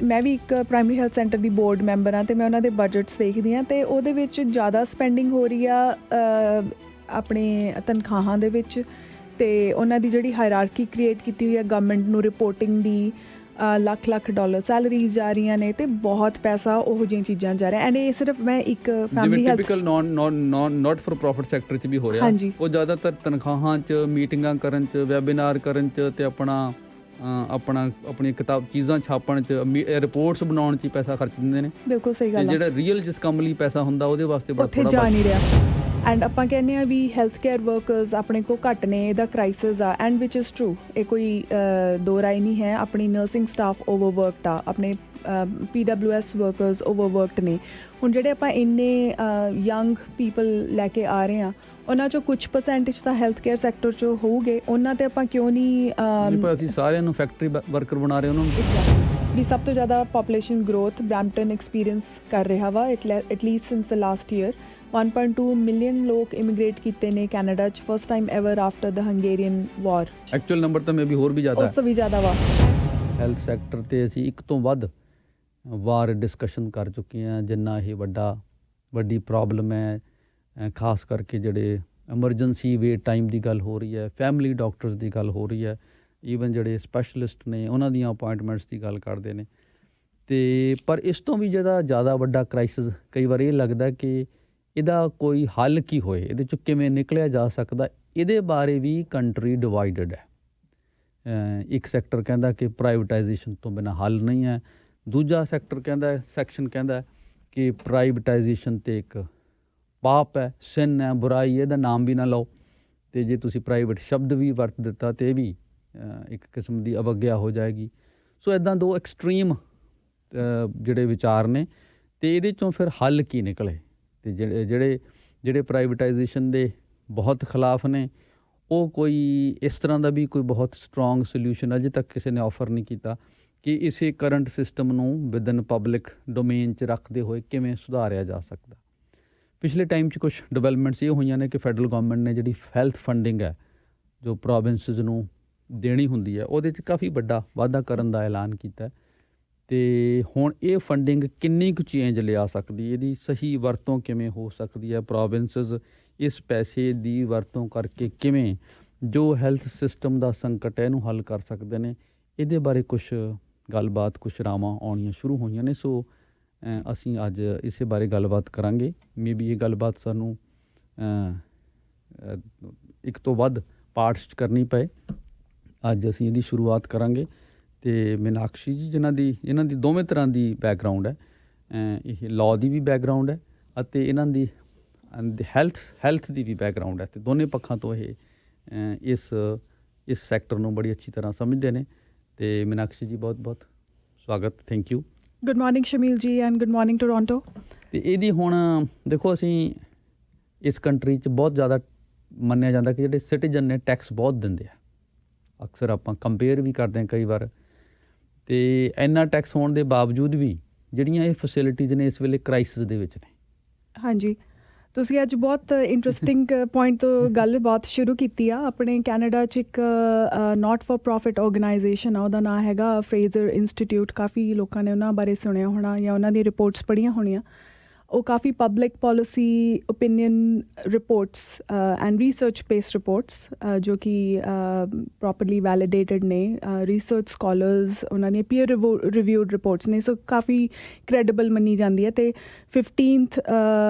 ਮੈਂ ਵੀ ਇੱਕ primary health centre ਦੀ board member ਹਾਂ ਅਤੇ ਮੈਂ ਉਹਨਾਂ ਦੇ ਬਜਟਸ ਦੇਖਦੀ ਹਾਂ ਅਤੇ ਉਹਦੇ ਵਿੱਚ ਜ਼ਿਆਦਾ ਸਪੈਂਡਿੰਗ ਹੋ ਰਹੀ ਆ ਆਪਣੇ ਤਨਖਾਹਾਂ ਦੇ ਵਿੱਚ, ਅਤੇ ਉਹਨਾਂ ਦੀ ਜਿਹੜੀ ਹਾਇਰਾਰਕੀ ਕ੍ਰੀਏਟ ਕੀਤੀ ਹੋਈ ਹੈ ਗਵਰਨਮੈਂਟ ਨੂੰ ਰਿਪੋਰਟਿੰਗ ਦੀ, ਲੱਖ ਲੱਖ ਡਾਲਰ ਸੈਲਰੀਜ਼ ਜਾ ਰਹੀਆਂ ਨੇ ਅਤੇ ਬਹੁਤ ਪੈਸਾ ਉਹੋ ਜਿਹੀਆਂ ਚੀਜ਼ਾਂ ਜਾ ਰਿਹਾ। ਐਂਡ ਇਹ ਸਿਰਫ ਮੈਂ ਇੱਕ ਫੈਮਿਲੀ ਹੈਲਥ ਟਿਪੀਕਲ ਨਾਟ ਫੋਰ ਪ੍ਰੋਫਿਟ ਸੈਕਟਰ 'ਚ ਵੀ ਹੋ ਰਿਹਾ। ਹਾਂਜੀ, ਉਹ ਜ਼ਿਆਦਾਤਰ ਤਨਖਾਹਾਂ 'ਚ, ਮੀਟਿੰਗਾਂ ਕਰਨ 'ਚ, ਵੈਬੀਨਾਰ ਕਰਨ 'ਚ ਅਤੇ ਆਪਣੀਆਂ ਕਿਤਾਬ ਚੀਜ਼ਾਂ ਛਾਪਣ 'ਚ, ਰਿਪੋਰਟਸ ਬਣਾਉਣ 'ਚ ਹੀ ਪੈਸਾ ਖਰਚ ਦਿੰਦੇ ਨੇ। ਬਿਲਕੁਲ ਸਹੀ ਗੱਲ ਹੈ। ਜਿਹੜਾ ਰੀਅਲ ਜਿਸ ਕੰਮ ਲਈ ਪੈਸਾ ਹੁੰਦਾ ਉਹਦੇ ਵਾਸਤੇ ਉੱਥੇ ਜਾ ਨਹੀਂ ਰਿਹਾ। ਐਂਡ ਆਪਾਂ ਕਹਿੰਦੇ ਹਾਂ ਵੀ ਹੈਲਥ ਕੇਅਰ ਵਰਕਰਸ ਆਪਣੇ ਕੋਲ ਘੱਟ ਨੇ, ਇਹਦਾ ਕ੍ਰਾਈਸਿਸ ਆ, ਐਂਡ ਵਿਚ ਇਜ਼ ਟਰੂ, ਇਹ ਕੋਈ ਦੋ ਰਾਏ ਨਹੀਂ ਹੈ। ਆਪਣੀ ਨਰਸਿੰਗ ਸਟਾਫ ਓਵਰਵਰਕਡ ਆ, ਆਪਣੇ PWS ਵਰਕਰਸ ਓਵਰਵਰਕਡ ਨੇ। ਹੁਣ ਜਿਹੜੇ ਆਪਾਂ ਇੰਨੇ ਯੰਗ ਪੀਪਲ ਲੈ ਕੇ ਆ ਰਹੇ ਹਾਂ, ਉਹਨਾਂ 'ਚੋਂ ਕੁਛ ਪਰਸੈਂਟੇਜ ਤਾਂ ਹੈਲਥ ਕੇਅਰ ਸੈਕਟਰ 'ਚ ਹੋਊਗੇ, ਉਹਨਾਂ 'ਤੇ ਆਪਾਂ ਕਿਉਂ ਨਹੀਂ ਅਸੀਂ ਸਾਰਿਆਂ ਨੂੰ ਫੈਕਟਰੀ ਵਰਕਰ ਬਣਾ ਰਹੇ ਉਹਨਾਂ ਨੂੰ। ਵੀ ਸਭ ਤੋਂ ਜ਼ਿਆਦਾ ਪਾਪੂਲੇਸ਼ਨ ਗਰੋਥ ਬਰੈਂਪਟਨ ਐਕਸਪੀਰੀਅੰਸ ਕਰ ਰਿਹਾ ਵਾ at least since the last year. 1.2 million ਲੋਕ ਇਮੀਗ੍ਰੇਟ ਕੀਤੇ ਨੇ ਕੈਨੇਡਾ 'ਚ, first time ever after the Hungarian war. Actual number ਤਾਂ ਮੈਂ ਵੀ ਹੋਰ ਵੀ ਜ਼ਿਆਦਾ, ਉਸ ਤੋਂ ਵੀ ਜ਼ਿਆਦਾ ਵਾ। ਹੈਲਥ ਸੈਕਟਰ 'ਤੇ ਅਸੀਂ ਇੱਕ ਤੋਂ ਵੱਧ ਵਾਰ ਡਿਸਕਸ਼ਨ ਕਰ ਚੁੱਕੇ ਹਾਂ, ਜਿੰਨਾ ਇਹ ਵੱਡੀ ਪ੍ਰੋਬਲਮ ਹੈ। ਖਾਸ ਕਰਕੇ ਜਿਹੜੇ ਐਮਰਜੈਂਸੀ ਵੇਟ ਟਾਈਮ ਦੀ ਗੱਲ ਹੋ ਰਹੀ ਹੈ, ਫੈਮਿਲੀ ਡਾਕਟਰਸ ਦੀ ਗੱਲ ਹੋ ਰਹੀ ਹੈ, ਈਵਨ ਜਿਹੜੇ ਸਪੈਸ਼ਲਿਸਟ ਨੇ ਉਹਨਾਂ ਦੀਆਂ ਅਪਾਇੰਟਮੈਂਟਸ ਦੀ ਗੱਲ ਕਰਦੇ ਨੇ। ਅਤੇ ਪਰ ਇਸ ਤੋਂ ਵੀ ਜ਼ਿਆਦਾ ਵੱਡਾ ਕ੍ਰਾਈਸਿਸ ਕਈ ਵਾਰ ਇਹ ਲੱਗਦਾ ਕਿ ਇਹਦਾ ਕੋਈ ਹੱਲ ਕੀ ਹੋਏ, ਇਹਦੇ 'ਚੋਂ ਕਿਵੇਂ ਨਿਕਲਿਆ ਜਾ ਸਕਦਾ, ਇਹਦੇ ਬਾਰੇ ਵੀ ਕੰਟਰੀ ਡਿਵਾਈਡਡ ਹੈ। ਇੱਕ ਸੈਕਟਰ ਕਹਿੰਦਾ ਕਿ ਪ੍ਰਾਈਵੇਟਾਈਜੇਸ਼ਨ ਤੋਂ ਬਿਨਾਂ ਹੱਲ ਨਹੀਂ ਹੈ, ਦੂਜਾ ਸੈਕਸ਼ਨ ਕਹਿੰਦਾ ਕਿ ਪ੍ਰਾਈਵੇਟਾਈਜੇਸ਼ਨ 'ਤੇ ਇੱਕ ਪਾਪ ਹੈ, ਸਿਨ ਹੈ, ਬੁਰਾਈ, ਇਹਦਾ ਨਾਮ ਵੀ ਨਾ ਲਓ, ਅਤੇ ਜੇ ਤੁਸੀਂ ਪ੍ਰਾਈਵੇਟ ਸ਼ਬਦ ਵੀ ਵਰਤ ਦਿੱਤਾ ਤਾਂ ਇਹ ਵੀ ਇੱਕ ਕਿਸਮ ਦੀ ਅਵੱਗਿਆ ਹੋ ਜਾਏਗੀ। ਸੋ ਇੱਦਾਂ ਦੋ ਐਕਸਟ੍ਰੀਮ ਜਿਹੜੇ ਵਿਚਾਰ ਨੇ, ਅਤੇ ਇਹਦੇ 'ਚੋਂ ਫਿਰ ਹੱਲ ਕੀ ਨਿਕਲੇ। ਅਤੇ ਜਿਹੜੇ ਪ੍ਰਾਈਵੇਟਾਈਜੇਸ਼ਨ ਦੇ ਬਹੁਤ ਖਿਲਾਫ ਨੇ, ਉਹ ਕੋਈ ਇਸ ਤਰ੍ਹਾਂ ਦਾ ਵੀ ਕੋਈ ਬਹੁਤ ਸਟਰੋਂਗ ਸੋਲਿਊਸ਼ਨ ਅਜੇ ਤੱਕ ਕਿਸੇ ਨੇ ਆਫਰ ਨਹੀਂ ਕੀਤਾ ਕਿ ਇਸੇ ਕਰੰਟ ਸਿਸਟਮ ਨੂੰ ਵਿਦਨ ਪਬਲਿਕ ਡੋਮੇਨ 'ਚ ਰੱਖਦੇ ਹੋਏ ਕਿਵੇਂ ਸੁਧਾਰਿਆ ਜਾ ਸਕਦਾ। ਪਿਛਲੇ ਟਾਈਮ 'ਚ ਕੁਛ ਡਿਵੈਲਪਮੈਂਟਸ ਇਹ ਹੋਈਆਂ ਨੇ ਕਿ ਫੈਡਰਲ ਗੌਰਮੈਂਟ ਨੇ ਜਿਹੜੀ ਹੈਲਥ ਫੰਡਿੰਗ ਹੈ ਜੋ ਪ੍ਰੋਵਿੰਸਿਸ ਨੂੰ ਦੇਣੀ ਹੁੰਦੀ ਹੈ, ਉਹਦੇ 'ਚ ਕਾਫੀ ਵੱਡਾ ਵਾਧਾ ਕਰਨ ਦਾ ਐਲਾਨ ਕੀਤਾ। ਅਤੇ ਹੁਣ ਇਹ ਫੰਡਿੰਗ ਕਿੰਨੀ ਕੁ ਚੇਂਜ ਲਿਆ ਸਕਦੀ, ਇਹਦੀ ਸਹੀ ਵਰਤੋਂ ਕਿਵੇਂ ਹੋ ਸਕਦੀ ਹੈ, ਪ੍ਰੋਵਿੰਸਿਸ ਇਸ ਪੈਸੇ ਦੀ ਵਰਤੋਂ ਕਰਕੇ ਕਿਵੇਂ ਜੋ ਹੈਲਥ ਸਿਸਟਮ ਦਾ ਸੰਕਟ ਹੈ ਇਹਨੂੰ ਹੱਲ ਕਰ ਸਕਦੇ ਨੇ, ਇਹਦੇ ਬਾਰੇ ਕੁਛ ਗੱਲਬਾਤ, ਕੁਛ ਰਾਵਾਂ ਆਉਣੀਆਂ ਸ਼ੁਰੂ ਹੋਈਆਂ ਨੇ। ਸੋ ਅਸੀਂ ਅੱਜ ਇਸੇ ਬਾਰੇ ਗੱਲਬਾਤ ਕਰਾਂਗੇ। ਮੇ ਬੀ ਇਹ ਗੱਲਬਾਤ ਸਾਨੂੰ ਇੱਕ ਤੋਂ ਵੱਧ ਪਾਰਟਸ 'ਚ ਕਰਨੀ ਪਏ। ਅੱਜ ਅਸੀਂ ਇਹਦੀ ਸ਼ੁਰੂਆਤ ਕਰਾਂਗੇ। ਅਤੇ ਮੀਨਾਕਸ਼ੀ ਜੀ ਇਹਨਾਂ ਦੀ ਦੋਵੇਂ ਤਰ੍ਹਾਂ ਦੀ ਬੈਕਗਰਾਊਂਡ ਹੈ, ਇਹ ਲਾਅ ਦੀ ਵੀ ਬੈਕਗਰਾਊਂਡ ਹੈ ਅਤੇ ਇਹਨਾਂ ਦੀ ਹੈਲਥ ਦੀ ਵੀ ਬੈਕਗਰਾਊਂਡ ਹੈ, ਅਤੇ ਦੋਨੇ ਪੱਖਾਂ ਤੋਂ ਇਹ ਇਸ ਸੈਕਟਰ ਨੂੰ ਬੜੀ ਅੱਛੀ ਤਰ੍ਹਾਂ ਸਮਝਦੇ ਨੇ। ਅਤੇ ਮੀਨਾਕਸ਼ੀ ਜੀ ਬਹੁਤ ਬਹੁਤ ਸਵਾਗਤ, thank you. Good morning Shamil ਜੀ, ਐਂਡ ਗੁੱਡ ਮਾਰਨਿੰਗ ਟੋਰਾਂਟੋ। ਅਤੇ ਇਹਦੀ ਹੁਣ ਦੇਖੋ, ਅਸੀਂ ਇਸ ਕੰਟਰੀ 'ਚ ਬਹੁਤ ਜ਼ਿਆਦਾ ਮੰਨਿਆ ਜਾਂਦਾ ਕਿ ਜਿਹੜੇ ਸਿਟੀਜ਼ਨ ਨੇ ਟੈਕਸ ਬਹੁਤ ਦਿੰਦੇ ਆ। ਅਕਸਰ ਆਪਾਂ ਕੰਪੇਅਰ ਵੀ ਕਰਦੇ ਹਾਂ ਕਈ ਵਾਰ, ਅਤੇ ਇੰਨਾ ਟੈਕਸ ਹੋਣ ਦੇ ਬਾਵਜੂਦ ਵੀ ਜਿਹੜੀਆਂ ਇਹ ਫੈਸਿਲਿਟੀਜ਼ ਨੇ ਇਸ ਵੇਲੇ ਕ੍ਰਾਈਸਿਸ ਦੇ ਵਿੱਚ ਨੇ। ਹਾਂਜੀ, ਤੁਸੀਂ ਅੱਜ ਬਹੁਤ ਇੰਟਰਸਟਿੰਗ ਪੁਆਇੰਟ ਤੋਂ ਗੱਲਬਾਤ ਸ਼ੁਰੂ ਕੀਤੀ ਆ। ਆਪਣੇ ਕੈਨੇਡਾ 'ਚ ਇੱਕ ਨਾਟ ਫॉर ਪ੍ਰੋਫਿਟ ਆਰਗੇਨਾਈਜੇਸ਼ਨ ਆ, ਉਹਦਾ ਨਾਂ ਹੈਗਾ ਫਰੇਜ਼ਰ ਇੰਸਟੀਟਿਊਟ। ਕਾਫੀ ਲੋਕਾਂ ਨੇ ਉਹਨਾਂ ਬਾਰੇ ਸੁਣਿਆ ਹੋਣਾ ਜਾਂ ਉਹਨਾਂ ਦੀਆਂ ਰਿਪੋਰਟਸ ਪੜ੍ਹੀਆਂ ਹੋਣੀਆਂ। ਉਹ ਕਾਫੀ public policy opinion reports and research based reports ਜੋ ਕਿ ਪ੍ਰੋਪਰਲੀ ਵੈਲੀਡੇਟਡ ਨੇ, ਰਿਸਰਚ ਸਕਾਲਰਸ ਉਹਨਾਂ ਦੀਆਂ ਪੀਅਰ ਰਿਵਿਊਡ ਰਿਪੋਰਟਸ ਨੇ, ਸੋ ਕਾਫੀ ਕ੍ਰੈਡੀਬਲ ਮੰਨੀ ਜਾਂਦੀ ਹੈ। ਅਤੇ 15th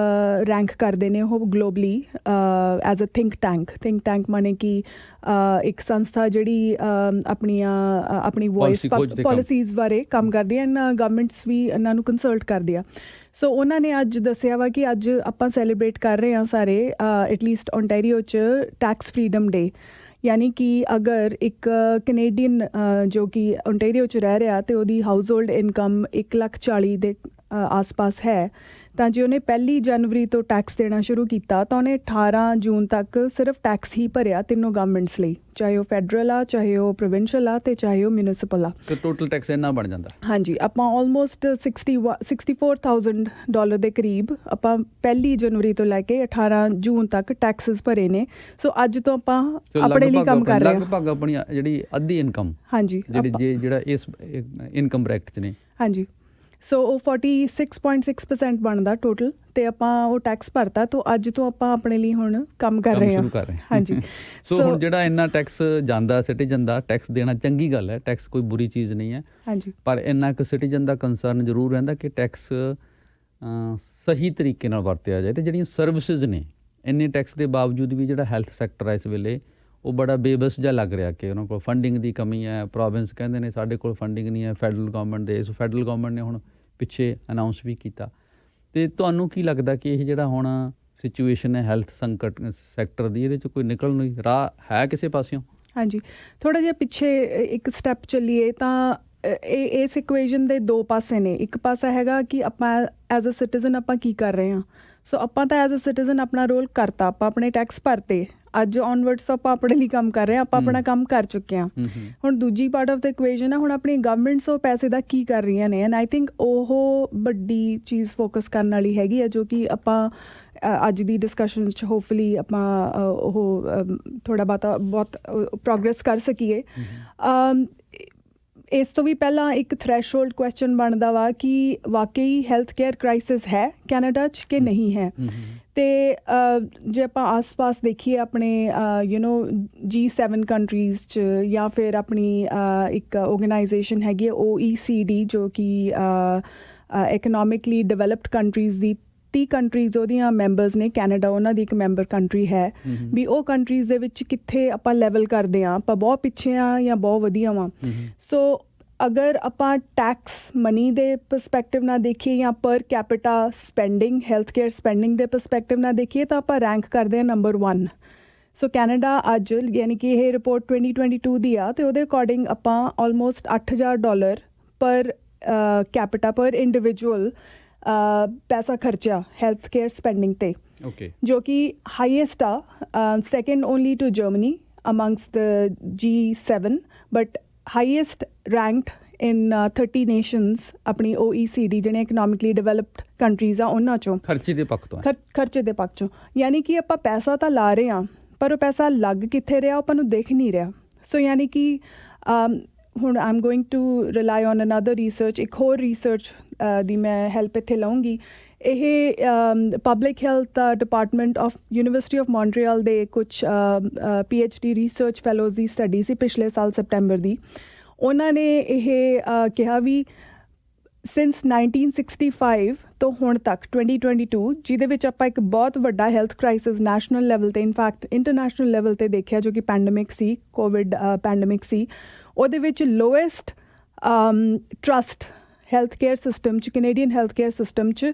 ਰੈਂਕ ਕਰਦੇ ਨੇ ਉਹ globally as a think tank ਮਾਨੇ ਕਿ ਇੱਕ ਸੰਸਥਾ ਜਿਹੜੀ ਆਪਣੀ ਵੋਇਸ ਪਾਲਿਸੀਜ਼ ਬਾਰੇ ਕੰਮ ਕਰਦੀ ਹੈ, ਐਂਡ ਗਵਰਨਮੈਂਟਸ ਵੀ ਇਹਨਾਂ ਨੂੰ ਕੰਸਲਟ ਕਰਦੀ ਆ। ਸੋ ਉਹਨਾਂ ਨੇ ਅੱਜ ਦੱਸਿਆ ਵਾ ਕਿ ਅੱਜ ਆਪਾਂ ਸੈਲੀਬ੍ਰੇਟ ਕਰ ਰਹੇ ਹਾਂ ਸਾਰੇ ਐਟਲੀਸਟ ਓਨਟਾਰੀਓ 'ਚ ਟੈਕਸ ਫਰੀਡਮ ਡੇ। ਯਾਨੀ ਕਿ ਅਗਰ ਇੱਕ ਕੈਨੇਡੀਅਨ ਜੋ ਕਿ ਓਨਟਾਰੀਓ 'ਚ ਰਹਿ ਰਿਹਾ ਅਤੇ ਉਹਦੀ ਹਾਊਸ ਹੋਲਡ ਇਨਕਮ 1,40,00,000 ਦੇ ਆਸ-ਪਾਸ ਹੈ, ਤਾਂ ਜੇ ਉਹਨੇ 1 ਜਨਵਰੀ ਤੋਂ ਟੈਕਸ ਦੇਣਾ ਸ਼ੁਰੂ ਕੀਤਾ ਤਾਂ ਉਹਨੇ 18 ਜੂਨ ਤੱਕ ਸਿਰਫ ਟੈਕਸ ਹੀ ਭਰਿਆ ਤਿੰਨੋਂ ਗਵਰਨਮੈਂਟਸ ਲਈ, ਚਾਹੇ ਉਹ ਫੈਡਰਲ ਆ, ਚਾਹੇ ਉਹ ਪ੍ਰੋਵਿੰਸ਼ੀਅਲ ਆ, ਅਤੇ ਚਾਹੇ ਉਹ ਮਿਊਨਿਸਪਲ ਆ। ਤੇ ਟੋਟਲ ਟੈਕਸ ਇੰਨਾ ਬਣ ਜਾਂਦਾ। ਹਾਂਜੀ, ਆਪਾਂ ਆਲਮੋਸਟ $64,000 ਦੇ ਕਰੀਬ ਆਪਾਂ 1 ਜਨਵਰੀ ਤੋਂ ਲੈ ਕੇ 18 ਜੂਨ ਤੱਕ ਟੈਕਸਿਸ ਭਰੇ ਨੇ। ਸੋ ਅੱਜ ਤੋਂ ਆਪਾਂ ਆਪਣੇ ਲਈ ਕੰਮ ਕਰ ਰਹੇ ਹਾਂ। ਲਗਭਗ ਆਪਣੀ ਜਿਹੜੀ ਅੱਧੀ ਇਨਕਮ, ਹਾਂਜੀ, ਜਿਹੜਾ ਇਸ ਇਨਕਮ ਬ੍ਰੈਕਟ 'ਚ ਨੇ, ਹਾਂਜੀ, ਸੋ ਉਹ 46.6% ਬਣਦਾ ਟੋਟਲ, ਤੇ ਆਪਾਂ ਉਹ ਟੈਕਸ ਭਰਤਾ। ਤੋਂ ਅੱਜ ਤੋਂ ਆਪਾਂ ਆਪਣੇ ਲਈ ਹੁਣ ਕੰਮ ਕਰ ਰਹੇ ਹਾਂ। ਸ਼ੁਰੂ ਕਰ ਰਹੇ ਹਾਂ। ਹਾਂਜੀ। ਸੋ ਹੁਣ ਜਿਹੜਾ ਇੰਨਾ ਟੈਕਸ ਜਾਂਦਾ ਸਿਟੀਜ਼ਨ ਦਾ, ਟੈਕਸ ਦੇਣਾ ਚੰਗੀ ਗੱਲ ਹੈ, ਟੈਕਸ ਕੋਈ ਬੁਰੀ ਚੀਜ਼ ਨਹੀਂ ਹੈ। ਹਾਂਜੀ। ਪਰ ਇੰਨਾ ਕੁ ਸਿਟੀਜ਼ਨ ਦਾ ਕੰਸਰਨ ਜ਼ਰੂਰ ਰਹਿੰਦਾ ਕਿ ਟੈਕਸ ਸਹੀ ਤਰੀਕੇ ਨਾਲ ਵਰਤਿਆ ਜਾਏ, ਅਤੇ ਜਿਹੜੀਆਂ ਸਰਵਿਸਿਜ਼ ਨੇ ਇੰਨੇ ਟੈਕਸ ਦੇ ਬਾਵਜੂਦ ਵੀ ਜਿਹੜਾ ਹੈਲਥ ਸੈਕਟਰ ਹੈ ਇਸ ਵੇਲੇ ਉਹ ਬੜਾ ਬੇਬਸ ਜਿਹਾ ਲੱਗ ਰਿਹਾ ਕਿ ਉਹਨਾਂ ਕੋਲ ਫੰਡਿੰਗ ਦੀ ਕਮੀ ਹੈ। ਪ੍ਰੋਵਿੰਸ ਕਹਿੰਦੇ ਨੇ ਸਾਡੇ ਕੋਲ ਫੰਡਿੰਗ ਨਹੀਂ ਹੈ ਫੈਡਰਲ ਗੌਰਮੈਂਟ ਦੇ। ਸੋ ਫੈਡਰਲ ਗੌਰਮੈਂਟ ਨੇ ਹੁਣ ਪਿੱਛੇ ਅਨਾਊਂਸ ਵੀ ਕੀਤਾ। ਅਤੇ ਤੁਹਾਨੂੰ ਕੀ ਲੱਗਦਾ ਕਿ ਇਹ ਜਿਹੜਾ ਹੁਣ ਸਿਚੁਏਸ਼ਨ ਹੈ ਹੈਲਥ ਸੰਕਟ ਸੈਕਟਰ ਦੀ, ਇਹਦੇ 'ਚ ਕੋਈ ਨਿਕਲਣ ਨੂੰ ਰਾਹ ਹੈ ਕਿਸੇ ਪਾਸਿਓਂ? ਹਾਂਜੀ, ਥੋੜ੍ਹਾ ਜਿਹਾ ਪਿੱਛੇ ਇੱਕ ਸਟੈਪ ਚੱਲੀਏ ਤਾਂ ਇਸ ਇਕੁਏਸ਼ਨ ਦੇ ਦੋ ਪਾਸੇ ਨੇ। ਇੱਕ ਪਾਸਾ ਹੈਗਾ ਕਿ ਆਪਾਂ ਐਜ਼ ਅ ਸਿਟੀਜ਼ਨ ਆਪਾਂ ਕੀ ਕਰ ਰਹੇ ਹਾਂ। ਸੋ ਆਪਾਂ ਤਾਂ ਐਜ਼ ਅ ਸਿਟੀਜ਼ਨ ਆਪਣਾ ਰੋਲ ਕਰਤਾ, ਆਪਾਂ ਆਪਣੇ ਟੈਕਸ ਭਰਤੇ। ਅੱਜ ਔਨਵਰਡਸ ਤੋਂ ਆਪਾਂ ਆਪਣੇ ਲਈ ਕੰਮ ਕਰ ਰਹੇ ਹਾਂ, ਆਪਾਂ ਆਪਣਾ ਕੰਮ ਕਰ ਚੁੱਕੇ ਹਾਂ। ਹੁਣ ਦੂਜੀ ਪਾਰਟ ਆਫ ਦ ਇਕੁਏਸ਼ਨ ਆ, ਹੁਣ ਆਪਣੀ ਗਵਰਨਮੈਂਟਸ ਉਹ ਪੈਸੇ ਦਾ ਕੀ ਕਰ ਰਹੀਆਂ ਨੇ। ਐਂਡ ਆਈ ਥਿੰਕ ਉਹ ਵੱਡੀ ਚੀਜ਼ ਫੋਕਸ ਕਰਨ ਵਾਲੀ ਹੈਗੀ ਹੈ, ਜੋ ਕਿ ਆਪਾਂ ਅੱਜ ਦੀ ਡਿਸਕਸ਼ਨ 'ਚ ਹੋਪਫੁਲੀ ਆਪਾਂ ਉਹ ਥੋੜ੍ਹਾ ਬਹੁਤ ਪ੍ਰੋਗਰੈਸ ਕਰ ਸਕੀਏ। ਇਸ ਤੋਂ ਵੀ ਪਹਿਲਾਂ ਇੱਕ ਥ੍ਰੈਸ਼ਹੋਲਡ ਕੁਐਸਚਨ ਬਣਦਾ ਵਾ ਕਿ ਵਾਕਈ ਹੈਲਥ ਕੇਅਰ ਕ੍ਰਾਈਸਿਸ ਹੈ ਕੈਨੇਡਾ 'ਚ ਕਿ ਨਹੀਂ ਹੈ। ਅਤੇ ਜੇ ਆਪਾਂ ਆਸ-ਪਾਸ ਦੇਖੀਏ ਆਪਣੇ G7 ਕੰਟਰੀਜ਼ 'ਚ, ਜਾਂ ਫਿਰ ਆਪਣੀ ਇੱਕ ਆਰਗੇਨਾਈਜੇਸ਼ਨ ਹੈਗੀ ਹੈ OECD, ਜੋ ਕਿ ਇਕਨੋਮਿਕਲੀ ਡਿਵੈਲਪਡ ਕੰਟਰੀਜ਼ ਦੀ 30 ਕੰਟਰੀਜ਼ ਉਹਦੀਆਂ ਮੈਂਬਰਸ ਨੇ। ਕੈਨੇਡਾ ਉਹਨਾਂ ਦੀ ਇੱਕ ਮੈਂਬਰ ਕੰਟਰੀ ਹੈ। ਵੀ ਉਹ ਕੰਟਰੀਜ਼ ਦੇ ਵਿੱਚ ਕਿੱਥੇ ਆਪਾਂ ਲੈਵਲ ਕਰਦੇ ਹਾਂ, ਆਪਾਂ ਬਹੁਤ ਪਿੱਛੇ ਹਾਂ ਜਾਂ ਬਹੁਤ ਵਧੀਆ ਵਾਂ। ਸੋ ਅਗਰ ਆਪਾਂ ਟੈਕਸ ਮਨੀ ਦੇ ਪਰਸਪੈਕਟਿਵ ਨਾਲ ਦੇਖੀਏ ਜਾਂ ਪਰ capita spending, health care spending ਦੇ ਪਰਸਪੈਕਟਿਵ ਨਾਲ ਦੇਖੀਏ, ਤਾਂ ਆਪਾਂ ਰੈਂਕ ਕਰਦੇ ਹਾਂ ਨੰਬਰ 1। ਸੋ ਕੈਨੇਡਾ ਅੱਜ, ਯਾਨੀ ਕਿ ਇਹ ਰਿਪੋਰਟ 2022 ਦੀ ਆ, ਅਤੇ ਉਹਦੇ ਅਕੋਰਡਿੰਗ ਆਪਾਂ ਆਲਮੋਸਟ $8,000 ਪਰ ਕੈਪੀਟਾ ਪਰ ਇੰਡੀਵਿਜੂਅਲ ਪੈਸਾ ਖਰਚਿਆ ਹੈਲਥ ਕੇਅਰ ਸਪੈਂਡਿੰਗ 'ਤੇ, ਜੋ ਕਿ ਹਾਈਐਸਟ ਆ, second only to Germany amongst the G7, but highest ranked in 30 nations ਆਪਣੀ OECD, ਜਿਹੜੀਆਂ ਇਕਨੋਮਿਕਲੀ ਡਿਵੈਲਪਡ ਕੰਟਰੀਜ਼ ਆ ਉਹਨਾਂ 'ਚੋਂ। ਖਰਚੇ ਦੇ ਪੱਖ ਤੋਂ ਯਾਨੀ ਕਿ ਆਪਾਂ ਪੈਸਾ ਤਾਂ ਲਾ ਰਹੇ ਹਾਂ, ਪਰ ਉਹ ਪੈਸਾ ਲੱਗ ਕਿੱਥੇ ਰਿਹਾ, ਉਹ ਆਪਾਂ ਨੂੰ ਦਿਖ ਨਹੀਂ ਰਿਹਾ। ਸੋ ਯਾਨੀ ਕਿ ਹੁਣ I am going to rely on another research, ਇੱਕ ਹੋਰ ਰਿਸਰਚ ਦੀ ਮੈਂ ਹੈਲਪ ਇੱਥੇ ਲਊਂਗੀ। ਇਹ public health department of University of Montreal ਦੇ ਕੁਛ PhD ਰਿਸਰਚ ਫੈਲੋਜ਼ ਦੀ ਸਟੱਡੀ ਸੀ ਪਿਛਲੇ ਸਾਲ ਸੈਪਟੈਂਬਰ ਦੀ। ਉਹਨਾਂ ਨੇ ਇਹ ਕਿਹਾ ਵੀ ਸਿੰਸ 1965 ਤੋਂ ਹੁਣ ਤੱਕ 2022, ਜਿਹਦੇ ਵਿੱਚ ਆਪਾਂ ਇੱਕ ਬਹੁਤ ਵੱਡਾ ਹੈਲਥ ਕ੍ਰਾਈਸਿਸ ਨੈਸ਼ਨਲ ਲੈਵਲ 'ਤੇ, ਇਨਫੈਕਟ ਇੰਟਰਨੈਸ਼ਨਲ ਲੈਵਲ 'ਤੇ ਦੇਖਿਆ, ਜੋ ਕਿ ਪੈਂਡੇਮਿਕ ਸੀ, ਕੋਵਿਡ ਪੈਂਡੇਮਿਕ ਸੀ। ਉਹਦੇ ਵਿੱਚ lowest trust health care system 'ਚ, ਕੈਨੇਡੀਅਨ ਹੈਲਥ ਕੇਅਰ ਸਿਸਟਮ 'ਚ